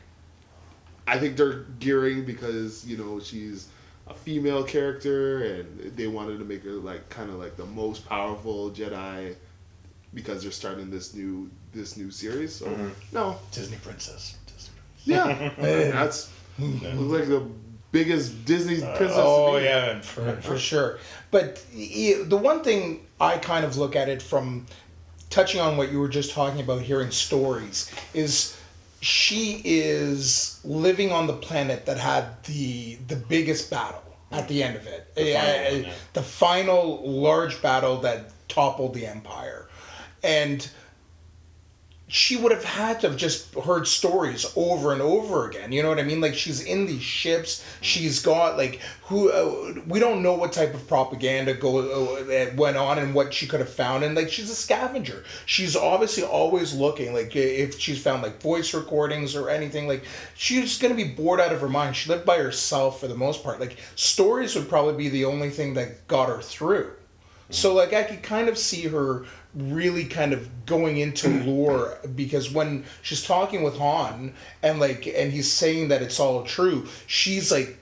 I think they're gearing because she's a female character and they wanted to make her like kind of like the most powerful Jedi because they're starting this new series. So no, Disney princess. Yeah, that's like the biggest Disney princess. Oh yeah, for sure. But the one thing I kind of look at it from, touching on what you were just talking about, hearing stories, is she is living on the planet that had the biggest battle at the end of it. The final large battle that toppled the Empire. And she would have had to have just heard stories over and over again. You know what I mean? Like, she's in these ships. She's got, like, we don't know what type of propaganda went on and what she could have found. And, like, she's a scavenger. She's obviously always looking. Like, if she's found, like, voice recordings or anything, like, she's going to be bored out of her mind. She lived by herself for the most part. Like, stories would probably be the only thing that got her through. So, like, I could kind of see her really kind of going into lore, because when she's talking with Han and he's saying that it's all true, she's like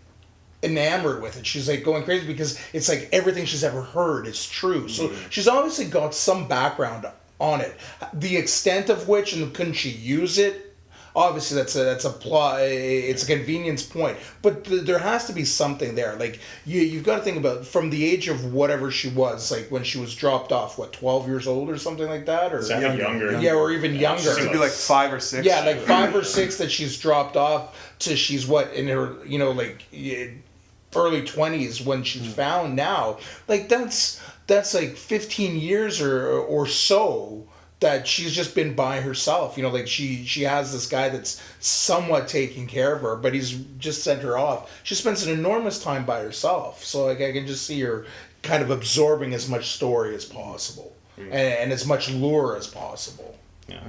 enamored with it. She's like going crazy because it's like everything she's ever heard is true. So she's obviously got some background on it. The extent of which, and couldn't she use it? Obviously, that's a plot. It's a convenience point, but there has to be something there. Like you've got to think about from the age of whatever she was, like when she was dropped off, 12 years old or something like that, or younger. Yeah, or even younger. She's gonna be like 5 or 6. Yeah, like 5 or 6 that she's dropped off to she's in her early 20s when she's found now. Like that's like 15 years or so that she's just been by herself. Like she has this guy that's somewhat taking care of her, but he's just sent her off. She spends an enormous time by herself. So like I can just see her kind of absorbing as much story as possible and as much lure as possible. Yeah.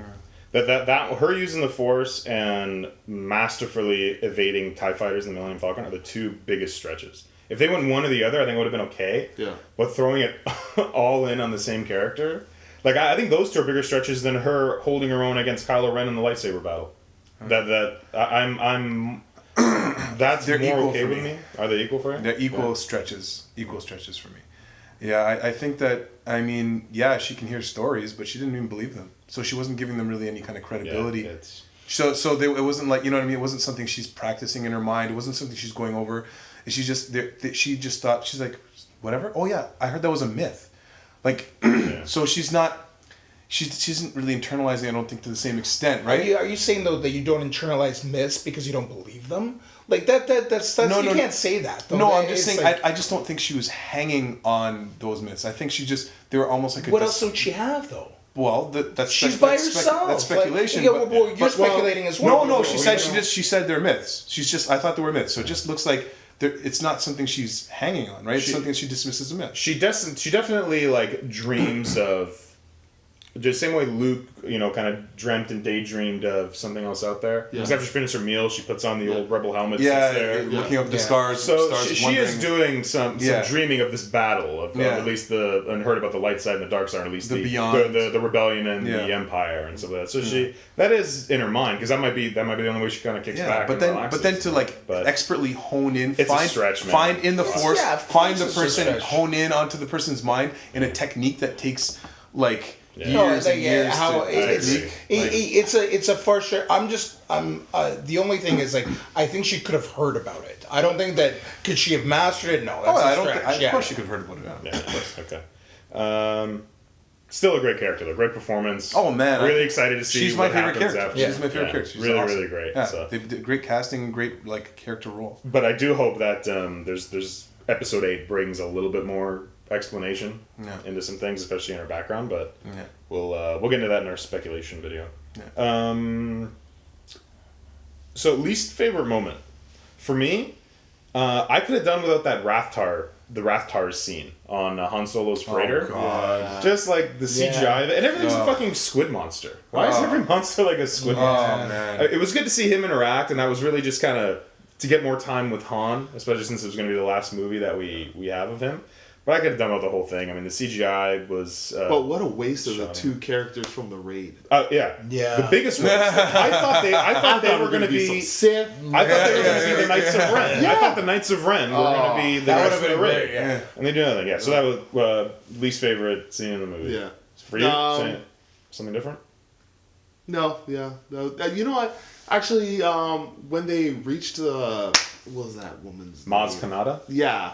That her using the Force and masterfully evading TIE fighters in the Millennium Falcon are the two biggest stretches. If they went one or the other, I think it would have been okay. Yeah. But throwing it all in on the same character, like I think those two are bigger stretches than her holding her own against Kylo Ren in the lightsaber battle. That's They're more equal okay for with me. Are they equal for you? They're equal stretches. Equal stretches for me. Yeah, I think that, she can hear stories, but she didn't even believe them. So she wasn't giving them really any kind of credibility. Yeah, it wasn't like, you know what I mean? It wasn't something she's practicing in her mind. It wasn't something she's going over. She just thought, she's like, whatever. Oh yeah, I heard that was a myth. Like, so she isn't really internalizing, I don't think, to the same extent, right? Are you saying though that you don't internalize myths because you don't believe them? Like that's you can't say that though. No, I'm just saying, like, I just don't think she was hanging on those myths. I think they were almost like what else would she have though? Well, she's by herself. That's speculation. Like, you're speculating as well. No, she said they're myths. I thought they were myths. So it just looks like it's not something she's hanging on, right? It's something she dismisses as a myth. She definitely like dreams of just same way Luke, kind of dreamt and daydreamed of something else out there. Because after she finishes her meal, she puts on the old rebel helmet. Looking up at the stars. So she is doing some dreaming of this battle of at least and heard about the light side and the dark side, or at least the beyond, the rebellion and the empire and stuff like that. So that is in her mind, because that might be the only way she kind of kicks back. But then to expertly hone in, it's a stretch, man. find in the Force, find the person, hone in onto the person's mind in a technique that takes years and years it's a for sure. The only thing is I think she could have heard about it. I don't think that could she have mastered it. No, that's of course she could have heard about it. Yeah, of course. Okay. Still a great character, though. Great performance. Oh man, really excited to see. She's my favorite character. She's my favorite character. She's really, awesome. really great. Yeah, so. they did great casting, great character role. But I do hope that there's episode 8 brings a little bit more explanation into some things, especially in her background. But we'll get into that in our speculation video. Yeah. So least favorite moment for me, I could have done without that the Rathtar scene on Han Solo's freighter. Oh god! Just like the CGI and everything's a fucking squid monster. Why is every monster like a squid monster? Oh man! It was good to see him interact, and that was really just kind of to get more time with Han, especially since it was going to be the last movie that we have of him. But I could have done with the whole thing. I mean, the CGI was... but what a waste of the 2 characters from the raid. Yeah. The biggest waste. I thought they were going to be... Sith. I thought they were going to be the Knights of Ren. I thought the Knights of Ren were going to be the rest of the raid. And they do nothing. Yeah, so that was least favorite scene in the movie. Yeah. For you? Something different? No, yeah. No. You know what? Actually, when they reached what was that woman's Maz name? Kanata? Yeah.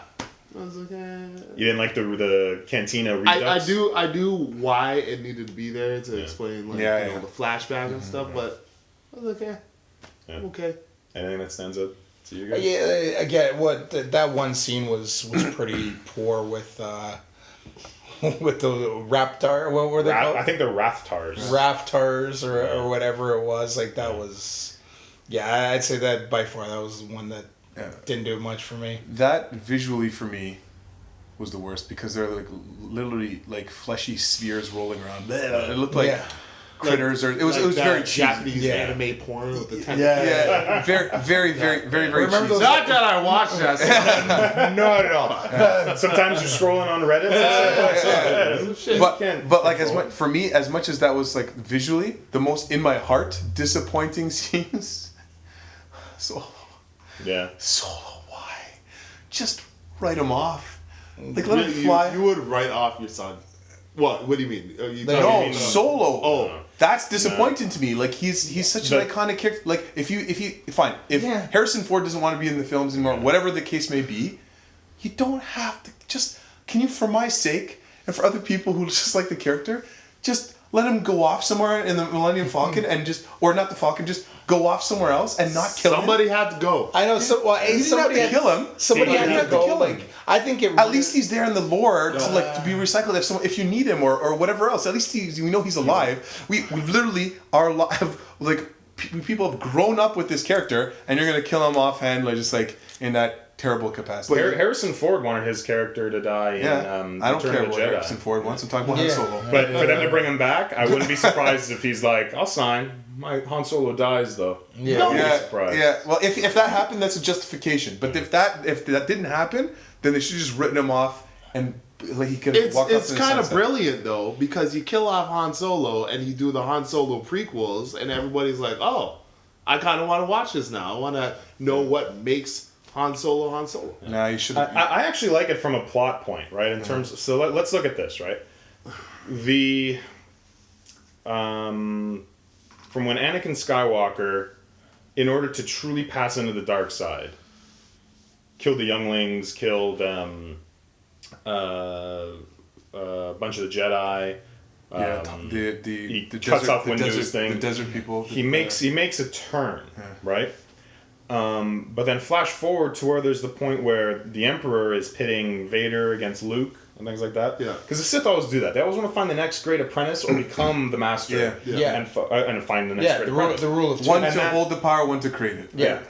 I was like, You didn't like the Cantina redux? I do why it needed to be there to explain the flashback and stuff, but I was like, okay. Anything that stands out to you guys? Yeah, again, that one scene was pretty poor with the Raptor. What were they called? I think they're Rathtars. Raftars or whatever it was. That was, I'd say that by far that was the one that didn't do much for me. That visually for me was the worst because they're literally fleshy spheres rolling around. It looked like critters, or it was very cheesy. Japanese anime porn with the tentacles. Very Remember cheesy. Not that I watched that. Not at all. Sometimes you're scrolling on Reddit. But for me, as much as that was visually the most in my heart disappointing scenes. Solo, why? Just write him off. Let him fly. You would write off your son. What? What do you mean? Solo. Oh, that's disappointing to me. He's such an iconic character. If Harrison Ford doesn't want to be in the films anymore, whatever the case may be, you don't have to. Can you, for my sake and for other people who just like the character, just let him go off somewhere in the Millennium Falcon or not the Falcon, just go off somewhere else and not kill him. Somebody had to go. I know. You didn't have to kill him. Somebody had to kill him. I think at least he's there in the lore to be recycled if you need him or whatever else. At least we know he's alive. We literally are alive. People have grown up with this character, and you're gonna kill him offhand, in that terrible capacity. Harrison Ford wanted his character to die in I don't Return care of the what Jedi. Harrison Ford wants. I'm talking about Han Solo. But for them to bring him back, I wouldn't be surprised if he's like, I'll sign. My Han Solo dies though. No, well, if that happened, that's a justification. But if that didn't happen, then they should have just written him off and he could walk off. It's kind of brilliant though, because you kill off Han Solo and you do the Han Solo prequels, and everybody's like, oh, I kind of want to watch this now. I want to know what makes Han Solo. Nah, you should. I actually like it from a plot point, right? In terms of, so let's look at this, right? From when Anakin Skywalker, in order to truly pass into the dark side, killed the younglings, killed a bunch of the Jedi. The cuts off Windu's thing. The desert people. He makes a turn, right? But then flash forward to where there's the point where the Emperor is pitting Vader against Luke and things like that. Yeah. Because the Sith always do that. They always want to find the next great apprentice or become the master. And find the next great apprentice. The rule of one to hold the power, one to create it. Yeah.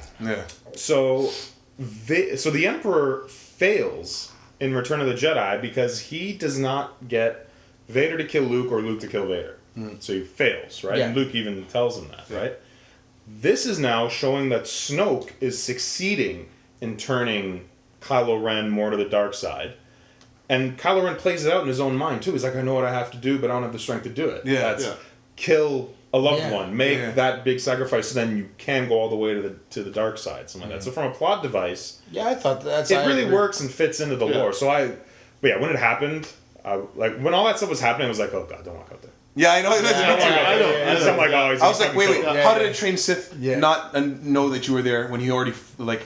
So the Emperor fails in Return of the Jedi because he does not get Vader to kill Luke or Luke to kill Vader. So he fails, right? Yeah. And Luke even tells him that, right? This is now showing that Snoke is succeeding in turning Kylo Ren more to the dark side. And Kylo Ren plays it out in his own mind, too. He's like, I know what I have to do, but I don't have the strength to do it. That's kill a loved one. Make that big sacrifice, so then you can go all the way to the dark side. Something like that. So from a plot device... Yeah, I thought that's... It really works and fits into the lore. So But yeah, when it happened, when all that stuff was happening, I was like, oh, God, don't walk out there. Yeah, I know. I was like, wait. Yeah, How did a trained Sith Yeah. not know that you were there when he already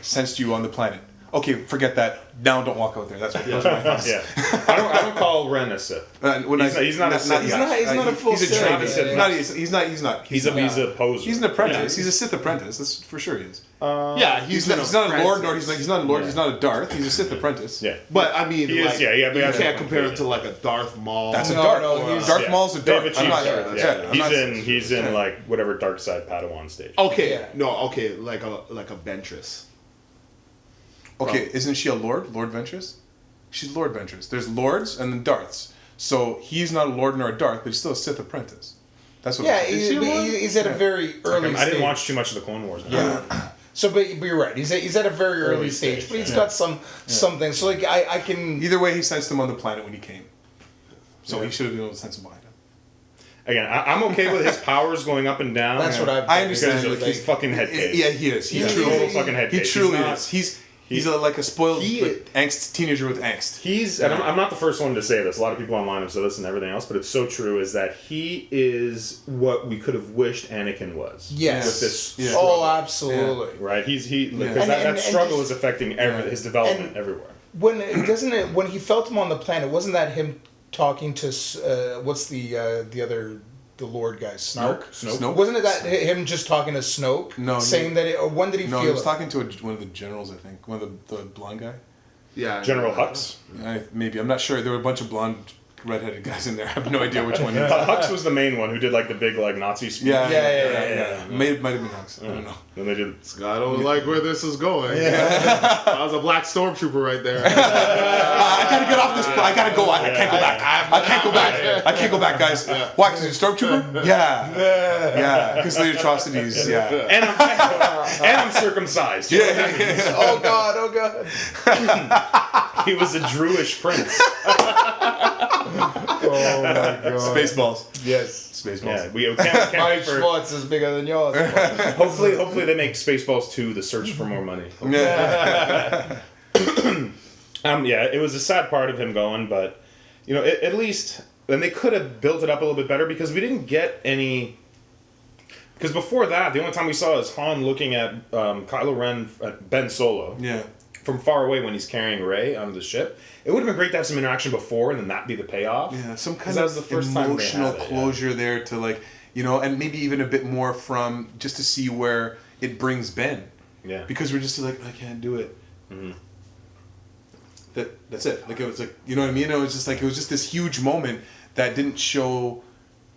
sensed you on the planet? Okay, forget that. Now don't walk out there. That's what those are my thoughts. Yeah, I don't call Ren a Sith. He's not a Sith. He's not a full He's a Sith. trained. Sith. He's not. He's a poser. He's an apprentice. He's a Sith apprentice. That's for sure. He is. He's not a lord, nor he's not a lord. He's not a Darth. He's a Sith apprentice. Yeah, but I mean, he is. You yeah, can't compare him to like a Darth Maul. That's a Darth. Darth Maul's a Darth. He's in like whatever dark side Padawan stage. Okay, like a Ventress. Okay, isn't she a lord? Lord Ventress? She's Lord Ventress. There's lords and then Darths. So he's not a lord nor a Darth, but he's still a Sith apprentice. That's what. Yeah, he's at a very early. I didn't watch too much of the Clone Wars. So, but you're right. He's at a very early stage, but he's got something. So, like, I can. Either way, he sensed him on the planet when he came. So he should have been able to sense him behind him. Again, I'm okay with his powers going up and down. That's what I understand. Because he's fucking head case. Yeah, he is. He's a total fucking head case. He truly is. He's like a spoiled teenager with angst. And I'm not the first one to say this. A lot of people online have said this and everything else, but it's so true. Is that he is what we could have wished Anakin was. Yes. With this struggle. Oh, absolutely. Yeah. Right. Because that struggle is affecting his development everywhere. When he felt him on the planet, wasn't that him talking to what's the other? The Lord guy, Snoke. Wasn't it that him just talking to Snoke? No. Saying that, or when did he feel it? No, he was talking to one of the generals, I think. One of the blonde guy. Yeah. General Hux? Maybe. I'm not sure. There were a bunch of blonde, redheaded guys in there. I have no idea which one. Hux was the main one who did like the big like Nazi speech. Yeah. Might have been Hux. I don't know. Then they did. I don't like where this is going. Yeah. I was a black stormtrooper right there. I gotta get off this. I gotta go. I can't go back. I can't go back, guys. Why? Because he's a stormtrooper? Yeah. Because the atrocities. Yeah. And I'm circumcised. Yeah. Oh God. He was a Druish prince. Oh my God. Spaceballs. Yes. Spaceballs. Yeah, we can't My wait for. Schwartz is bigger than yours. Hopefully they make Spaceballs 2: The Search for More Money. Yeah. It was a sad part of him going, but at least then they could have built it up a little bit better because we didn't get any. Because before that, the only time we saw is Han looking at Kylo Ren, Ben Solo. Yeah. From far away when he's carrying Rey onto the ship. It would have been great to have some interaction before and then that be the payoff. Yeah, some kind that was the of first emotional time closure there to and maybe even a bit more from just to see where it brings Ben. Yeah. Because we're just like, I can't do it. Mm-hmm. That's it. Like it was like, you know what I mean? It was just this huge moment that didn't show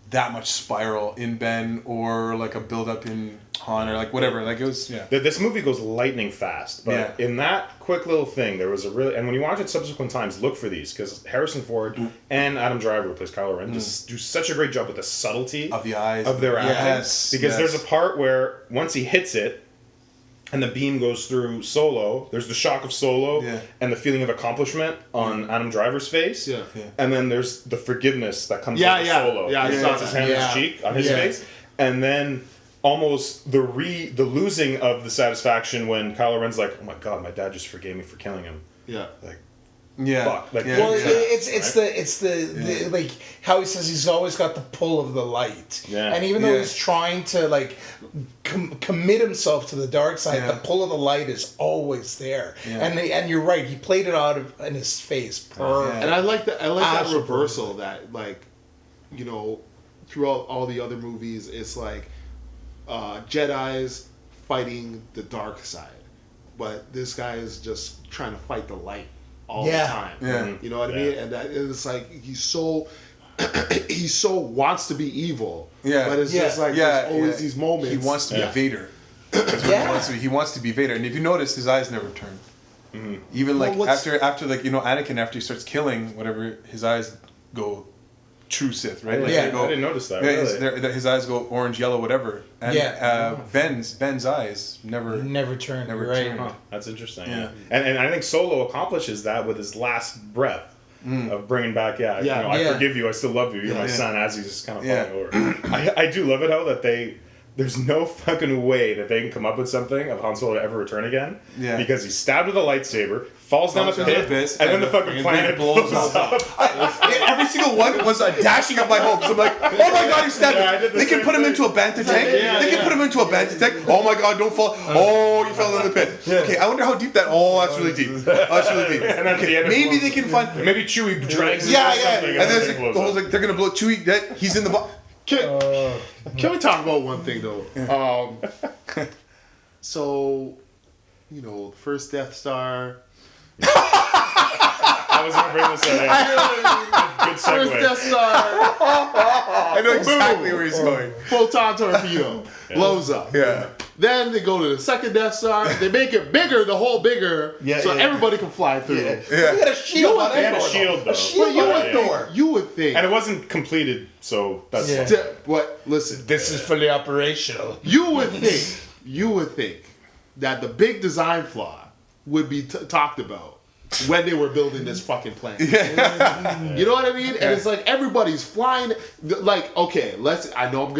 that much spiral in Ben or like a build up in Han or like whatever. Like it was, yeah. This movie goes lightning fast, but in that quick little thing, there was a really, and when you watch it subsequent times, look for these because Harrison Ford and Adam Driver, who plays Kylo Ren, just do such a great job with the subtlety of the eyes of their acting. Yes, because there's a part where once he hits it, and the beam goes through Solo. There's the shock of Solo and the feeling of accomplishment on Adam Driver's face. Yeah. And then there's the forgiveness that comes from Solo. Yeah, he puts his hand on his cheek, on his face. And then almost the losing of the satisfaction when Kylo Ren's like, oh my God, my dad just forgave me for killing him. Yeah. Like, yeah. fuck. Like, Well, it's the like how he says he's always got the pull of the light. Yeah. And even though he's trying to like commit himself to the dark side, the pull of the light is always there. Yeah. And you're right, he played it out in his face. Perfect. And I like that reversal that throughout all the other movies it's like Jedi's fighting the dark side. But this guy is just trying to fight the light all the time. Yeah. You know what I mean? And that it's like he so wants to be evil. Yeah. But it's just like there's always these moments. He wants to be Vader. He wants to be Vader. And if you notice, his eyes never turn. Mm-hmm. Even after Anakin, after he starts killing whatever, his eyes go true Sith, right? Like I they go, didn't notice that. yeah, Really. his eyes go orange, yellow, whatever. And Ben's eyes never turn. Never Right. turn. Huh, that's interesting. Yeah. And I think Solo accomplishes that with his last breath of bringing back, I forgive you, I still love you, you're my son, as he's just kind of falling over. I do love it, how that there's no fucking way that they can come up with something of Han Solo to ever return again. Yeah. Because he's stabbed with a lightsaber, falls down a pit, and then the fucking planet blows up. Every single one was dashing up my hopes. I'm like, oh my god, he's stabbed. They can put him into a bantha tank. They can put him into a bantha tank. Oh my god, don't fall. Oh, you fell in the pit. Okay, I wonder how deep that. Oh, that's really deep. That's really deep. And then Okay, maybe they can find. Maybe Chewie drags Yeah. And then it's like they're gonna blow Chewie. He's in the. Can we talk about one thing though? So, first Death Star. I was gonna bring this in. Good segue. First Death Star. I know exactly where he's going. Photon torpedo blows up. Yeah. Then they go to the second Death Star. They make it bigger, the hole bigger, so everybody can fly through. They got a shield on They had that a door, shield though. A shield on that door. You would think. And it wasn't completed, so that's What? Listen. This is fully operational. You would think that the big design flaw would be talked about when they were building this fucking plane. You know what I mean? And it's like everybody's flying. Like, okay, I know I'm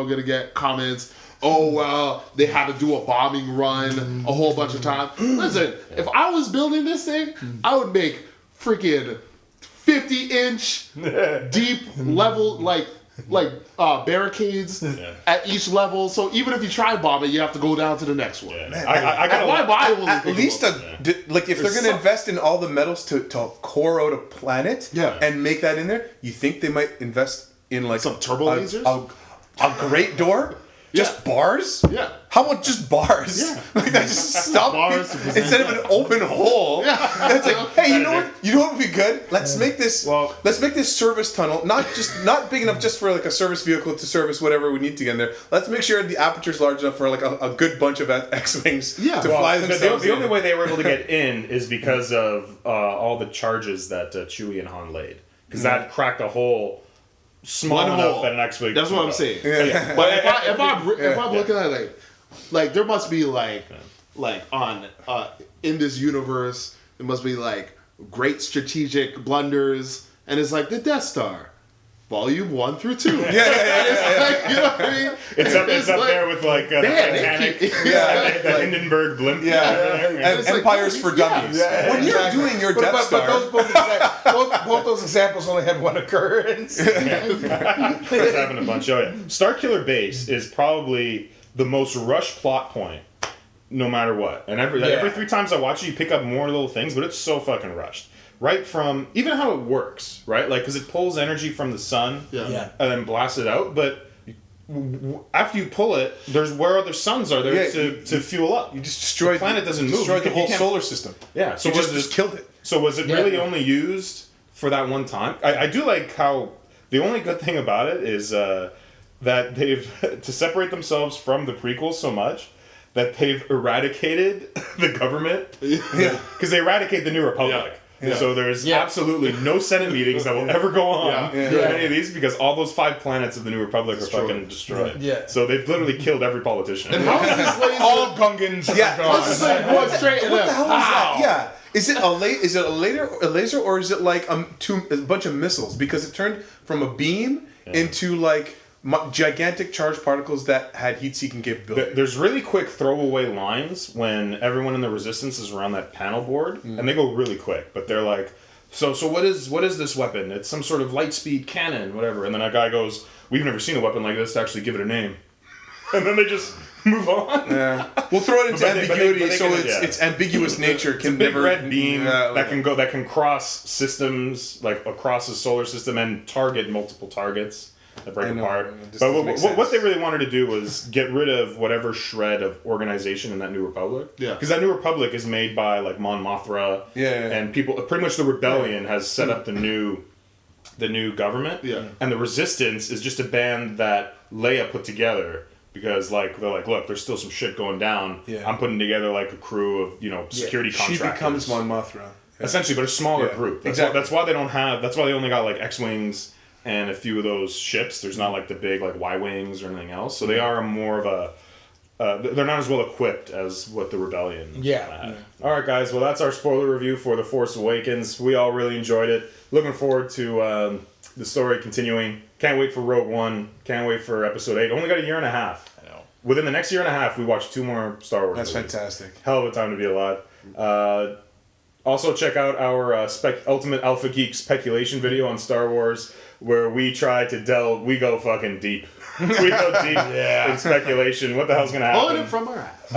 gonna get comments. Oh well, they had to do a bombing run a whole bunch of times. Listen, if I was building this thing, I would make freaking 50-inch deep level like barricades at each level. So even if you try bomb it, you have to go down to the next one. Yeah. I got at least like if they're gonna invest in all the metals to core out a planet and make that in there, you think they might invest in like some turbo lasers, a great door. Just bars? Yeah. How about just bars? Yeah. Like that just stop Bars instead of an open hole. Yeah. It's like, hey, you know what? You know what would be good? Let's make this. Let's make this service tunnel not big enough just for like a service vehicle to service whatever we need to get in there. Let's make sure the aperture's large enough for like a good bunch of X-wings to fly themselves. The only way they were able to get in is because of all the charges that Chewie and Han laid, because that cracked a hole. Small enough that an X-wing. That's what I'm saying. Yeah. But if I'm looking at it like there must be like on in this universe there must be like great strategic blunders, and it's like the Death Star, Volume 1 through 2. Yeah. Like, you know what I mean? It's up like, there with like the Titanic, the Hindenburg blimp. And Empires for Dummies. When you're doing your Death Star, but both those examples only had one occurrence. It's happened a bunch. Starkiller Base is probably the most rushed plot point, no matter what. And every 3 times I watch it, you pick up more little things, but it's so fucking rushed. Right from even how it works, right? Like, because it pulls energy from the sun and then blasts it out. But after you pull it, there's where other suns are there to fuel up. You just destroyed the planet. Doesn't move. Destroyed the whole solar system. Yeah. So you just killed it. So was it really only used for that one time? I do like how the only good thing about it is that they've to separate themselves from the prequels so much that they've eradicated the government. Because they eradicate the New Republic. Yeah. So there's absolutely no Senate meetings that will ever go on in any of these, because all those 5 planets of the New Republic are fucking destroyed. Yeah. So they've literally killed every politician. And how is this laser? All Gungans are gone. This is like going straight to What the hell is that? Yeah. Is it a laser, or is it like a bunch of missiles? Because it turned from a beam into like gigantic charged particles that had heat-seeking capability. There's really quick throwaway lines when everyone in the Resistance is around that panel board, and they go really quick. But they're like, so what is this weapon? It's some sort of light speed cannon, whatever. And then a guy goes, "We've never seen a weapon like this to actually give it a name." And then they just move on. Yeah. We'll throw it into ambiguity, so its ambiguous nature can a big never red beam that can cross systems, like across the solar system, and target multiple targets. That break apart. But what they really wanted to do was get rid of whatever shred of organization in that New Republic. Yeah. Because that New Republic is made by like Mon Mothra. And people, pretty much the rebellion has set up the new government. Yeah. And the Resistance is just a band that Leia put together. Because like they're like, look, there's still some shit going down. Yeah. I'm putting together like a crew of security contractors. She becomes Mon Mothra. Essentially, but a smaller group. That's why they don't have. That's why they only got like X-wings and a few of those ships. There's not like the big like Y-wings or anything else. So they are more of a they're not as well equipped as what the Rebellion had. All right, guys. Well, that's our spoiler review for The Force Awakens. We all really enjoyed it. Looking forward to the story continuing. Can't wait for Rogue One. Can't wait for Episode 8. Only got a year and a half. I know. Within the next year and a half, we watched 2 more Star Wars That's movies. fantastic. Hell of a time to be alive. Also, check out our Ultimate Alpha Geek speculation video on Star Wars, where we try to we go fucking deep. We go deep in speculation. What the hell's going to happen? Pulling it from our ass.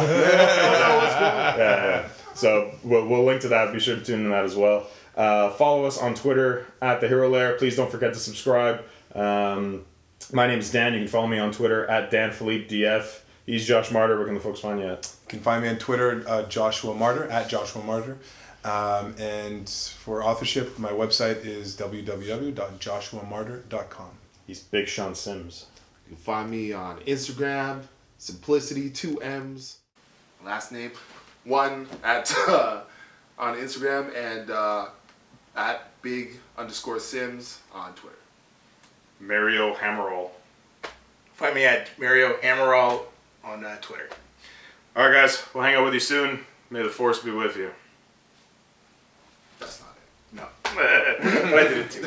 Yeah. So we'll link to that. Be sure to tune in to that as well. Follow us on Twitter at The Hero Lair. Please don't forget to subscribe. My name is Dan. You can follow me on Twitter at DanPhilippeDF. He's Josh Martyr. Where can the folks find you at? You can find me on Twitter, Joshua Martyr, at Joshua Martyr. And for authorship, my website is www.joshuamartyr.com. He's Big Sean Sims. You can find me on Instagram, Simplicity, 2 M's, last name, 1 at on Instagram, and at Big_Sims on Twitter. Mario Hammerall. Find me at Mario Amaral on Twitter. All right, guys. We'll hang out with you soon. May the Force be with you. That's not it. No. But I did it too.